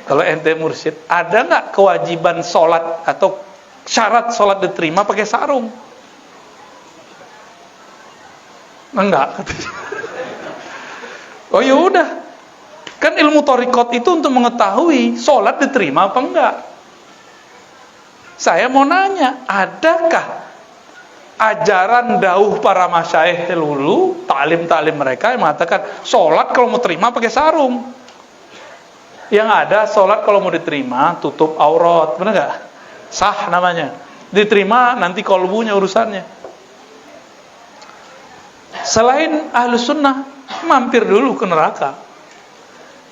Kalau ente mursyid, ada nggak kewajiban sholat atau syarat sholat diterima pakai sarung? Enggak. Oh ya udah, kan ilmu thariqat itu untuk mengetahui sholat diterima apa enggak. Saya mau nanya, adakah ajaran dauh para masyayikh dulu, taklim-taklim mereka yang mengatakan sholat kalau mau terima pakai sarung? Yang ada sholat kalau mau diterima tutup aurat, benar nggak? Sah namanya. Diterima nanti kolbunya urusannya. Selain Ahlus Sunnah, mampir dulu ke neraka.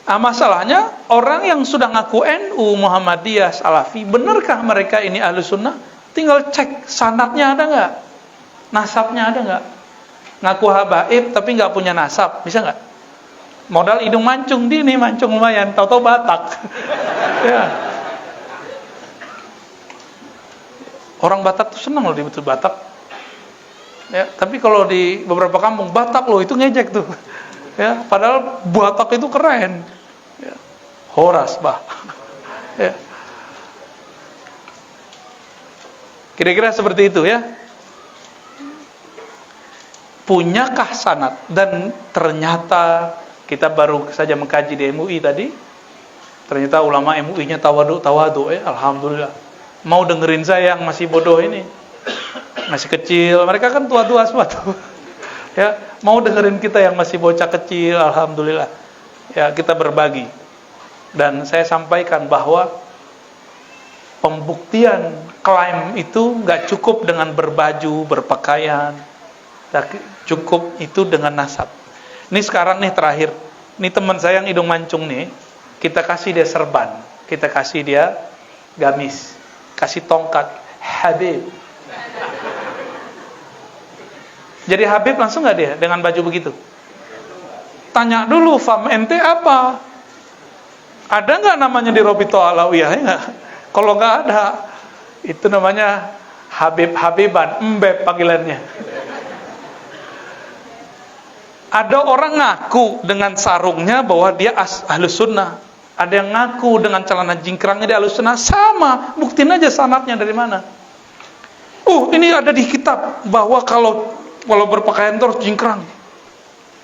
Nah, masalahnya orang yang sudah ngaku NU, Muhammadiyah, Salafi, benarkah mereka ini Ahlus Sunnah? Tinggal cek sanadnya ada nggak, nasabnya ada nggak. ngaku habaib tapi nggak punya nasab, bisa nggak? Modal hidung mancung, dia nih mancung lumayan, tahu-tahu Batak. Ya. Orang Batak tuh senang loh disebut Batak. Ya, tapi kalau di beberapa kampung Batak loh itu ngejek tuh. Ya, padahal Batak itu keren. Ya. Horas, bah. Ya. Kira-kira seperti itu ya. Punyakah sanad? Dan ternyata kita baru saja mengkaji di MUI tadi. Ternyata ulama MUI-nya tawadu ya, alhamdulillah. Mau dengerin saya yang masih bodoh ini, masih kecil. Mereka kan tua-tua semua tuh. Ya, mau dengerin kita yang masih bocah kecil, alhamdulillah. Ya, kita berbagi. Dan saya sampaikan bahwa pembuktian klaim itu nggak cukup dengan berbaju, berpakaian. Cukup itu dengan nasab. Ini sekarang nih terakhir. Ini teman saya yang hidung mancung nih, kita kasih dia serban, kita kasih dia gamis, kasih tongkat, Habib. Jadi Habib langsung nggak dia dengan baju begitu? Tanya dulu, fam ente apa? Ada nggak namanya di Robito Alawiyah? Nggak? Kalau nggak ada, itu namanya Habiban, Mbeb panggilannya. Ada orang ngaku dengan sarungnya bahwa dia ahlus sunnah. Ada yang ngaku dengan celana jingkrangnya dia ahlus sunnah. Sama, buktiin aja sanadnya dari mana. Ini ada di kitab bahwa kalau berpakaian terus jingkrang.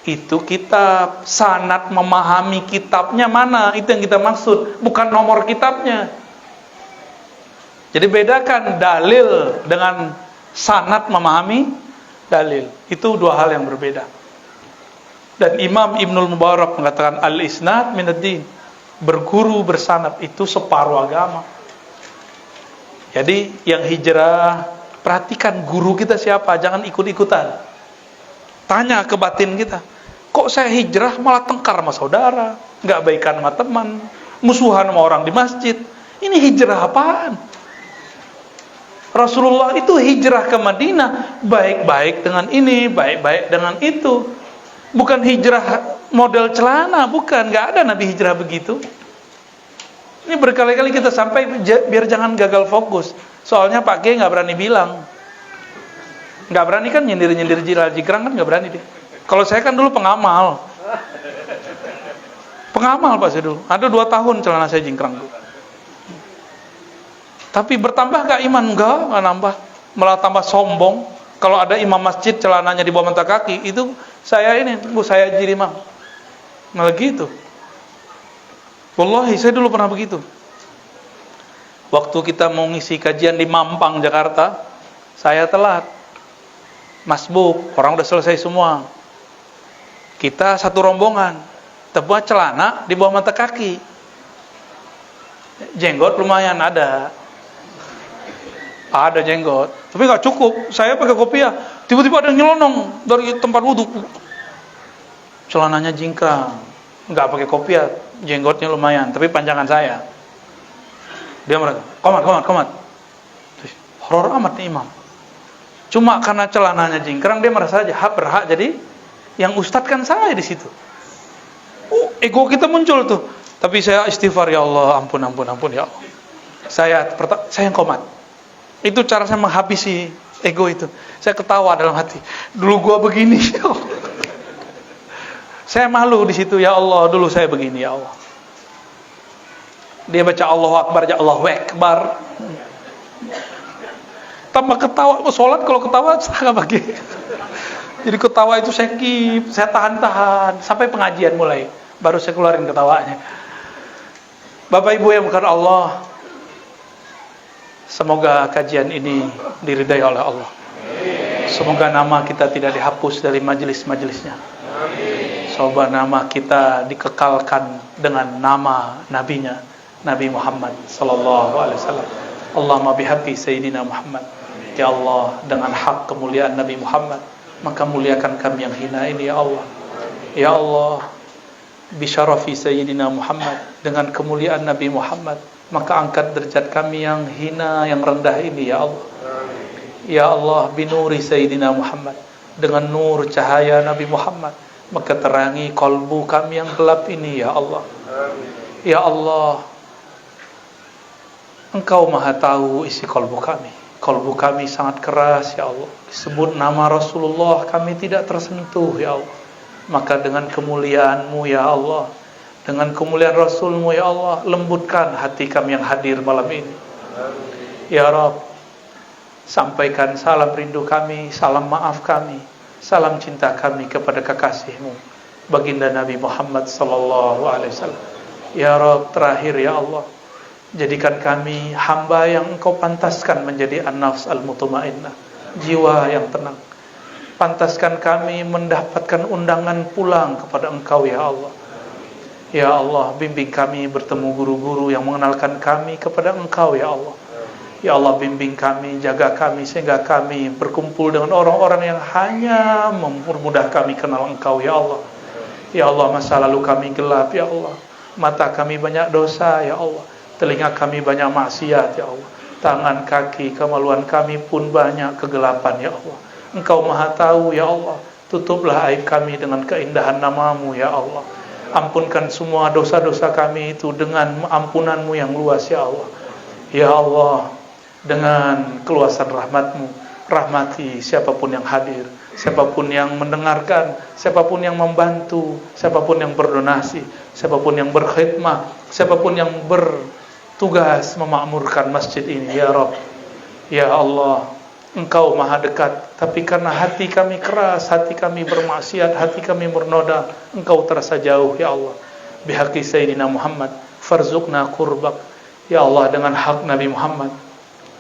Itu kitab. Sanad memahami kitabnya mana, itu yang kita maksud, bukan nomor kitabnya. Jadi bedakan dalil dengan sanad memahami dalil. Itu dua hal yang berbeda. Dan Imam Ibnul Mubarak mengatakan al-isnad minad-din. Berguru bersanad itu separuh agama. Jadi yang hijrah, perhatikan guru kita siapa, jangan ikut-ikutan. Tanya ke batin kita. Kok saya hijrah malah tengkar sama saudara, nggak baikan sama teman, musuhan sama orang di masjid. Ini hijrah apaan? Rasulullah itu hijrah ke Madinah baik-baik dengan ini, baik-baik dengan itu. Bukan hijrah model celana, bukan, nggak ada Nabi hijrah begitu. Ini berkali-kali kita sampai biar jangan gagal fokus. Soalnya Pak G nggak berani bilang, nggak berani kan nyindir-nyindir jikrang kan nggak berani dia. Kalau saya kan dulu pengamal Pak saya dulu. Ada 2 tahun celana saya jingkrang dulu. Tapi bertambah gak iman? Enggak nambah, malah tambah sombong. Kalau ada imam masjid celananya di bawah mata kaki, itu saya jadi imam. Malah gitu. Wallahi saya dulu pernah begitu. Waktu kita mau ngisi kajian di Mampang, Jakarta, saya telat. Masbuk, orang udah selesai semua. Kita satu rombongan, tebak celana di bawah mata kaki. Jenggot lumayan ada jenggot, tapi nggak cukup. Saya pakai kopiah, tiba-tiba ada yang nyelonong dari tempat wudhu, celananya jingkrang, nggak pakai kopiah, jenggotnya lumayan, tapi panjangan saya. Dia merasa, komat. Horor amat nih imam. Cuma karena celananya jingkrang, dia merasa aja berhak jadi yang ustadz kan saya di situ. Ego kita muncul tuh. Tapi saya istighfar, ya Allah, ampun ya Allah. Saya yang komat. Itu cara saya menghabisi ego itu. Saya ketawa dalam hati. Dulu gua begini, ya Allah. Saya malu di situ, ya Allah, dulu saya begini, ya Allah. Dia baca Allahu Akbar, ya Allahu Akbar. Tambah ketawa, sholat kalau ketawa saya nggak pakai. Jadi ketawa itu saya tahan-tahan sampai pengajian mulai, baru saya keluarin ketawanya. Bapak Ibu yang bukan Allah, semoga kajian ini diridai oleh Allah. Semoga nama kita tidak dihapus dari majelis-majelisnya. Semoga nama kita dikekalkan dengan nama nabinya, Nabi Muhammad sallallahu alaihi wasallam. Allahumma bihaqqi sayyidina Muhammad. Ya Allah, dengan hak kemuliaan Nabi Muhammad, maka muliakan kami yang hina ini, ya Allah. Ya Allah, bisyarafi sayyidina Muhammad, dengan kemuliaan Nabi Muhammad, maka angkat derajat kami yang hina, yang rendah ini, ya Allah. Ya Allah, binuri sayyidina Muhammad, dengan nur cahaya Nabi Muhammad, maka terangi kalbu kami yang gelap ini ya Allah. Ya Allah, Engkau maha tahu isi kalbu kami. Kalbu kami sangat keras ya Allah. Disebut nama Rasulullah kami tidak tersentuh ya Allah. Maka dengan kemuliaan-Mu ya Allah, dengan kemuliaan Rasul-Mu ya Allah, lembutkan hati kami yang hadir malam ini. Ya Rabb, sampaikan salam rindu kami, salam maaf kami, salam cinta kami kepada kekasih-Mu, baginda Nabi Muhammad sallallahu alaihi wasallam. Ya Rabb, terakhir ya Allah, jadikan kami hamba yang Engkau pantaskan menjadi an-nafs al-mutmainnah, jiwa yang tenang. Pantaskan kami mendapatkan undangan pulang kepada Engkau ya Allah. Ya Allah, bimbing kami bertemu guru-guru yang mengenalkan kami kepada Engkau ya Allah. Ya Allah, bimbing kami, jaga kami sehingga kami berkumpul dengan orang-orang yang hanya mempermudah kami kenal Engkau ya Allah. Ya Allah, masa lalu kami gelap ya Allah. Mata kami banyak dosa ya Allah. Telinga kami banyak maksiat ya Allah. Tangan, kaki, kemaluan kami pun banyak kegelapan ya Allah. Engkau maha tahu ya Allah. Tutuplah aib kami dengan keindahan nama-Mu ya Allah. Ampunkan semua dosa-dosa kami itu dengan ampunan-Mu yang luas ya Allah. Ya Allah, dengan keluasan rahmat-Mu, rahmati siapapun yang hadir, siapapun yang mendengarkan, siapapun yang membantu, siapapun yang berdonasi, siapapun yang berkhidmah, siapapun yang bertugas memakmurkan masjid ini ya Rabb. Ya Allah, Engkau maha dekat, tapi karena hati kami keras, hati kami bermaksiat, hati kami bernoda, Engkau terasa jauh ya Allah. Bihaqi Sayyidina Muhammad farzuqna qurbak. Ya Allah, dengan hak Nabi Muhammad,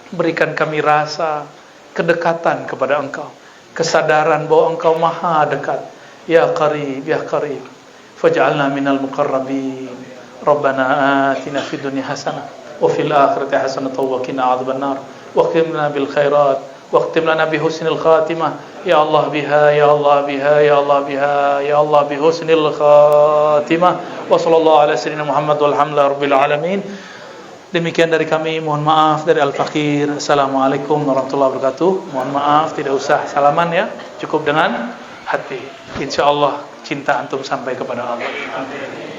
berikan kami rasa kedekatan kepada Engkau, kesadaran bahwa Engkau maha dekat. Ya Qarib, Ya Qarib, faj'alna minal muqarrabin. Rabbana atina fid dunya hasanah wa fil akhirati hasanah wa qina adzabannar wa qina bil khairat wa khtim lana bi husnil khatimah. Ya Allah biha, Ya Allah biha, Ya Allah biha, Ya Allah bi husnil khatimah. Wa sallallahu ala sayyidina Muhammad walhamdulillahi rabbil alamin. Demikian dari kami, mohon maaf dari Al-Fakir. Assalamualaikum warahmatullahi wabarakatuh. Mohon maaf, tidak usah salaman ya, cukup dengan hati. Insyaallah cinta antum sampai kepada Allah. Amin.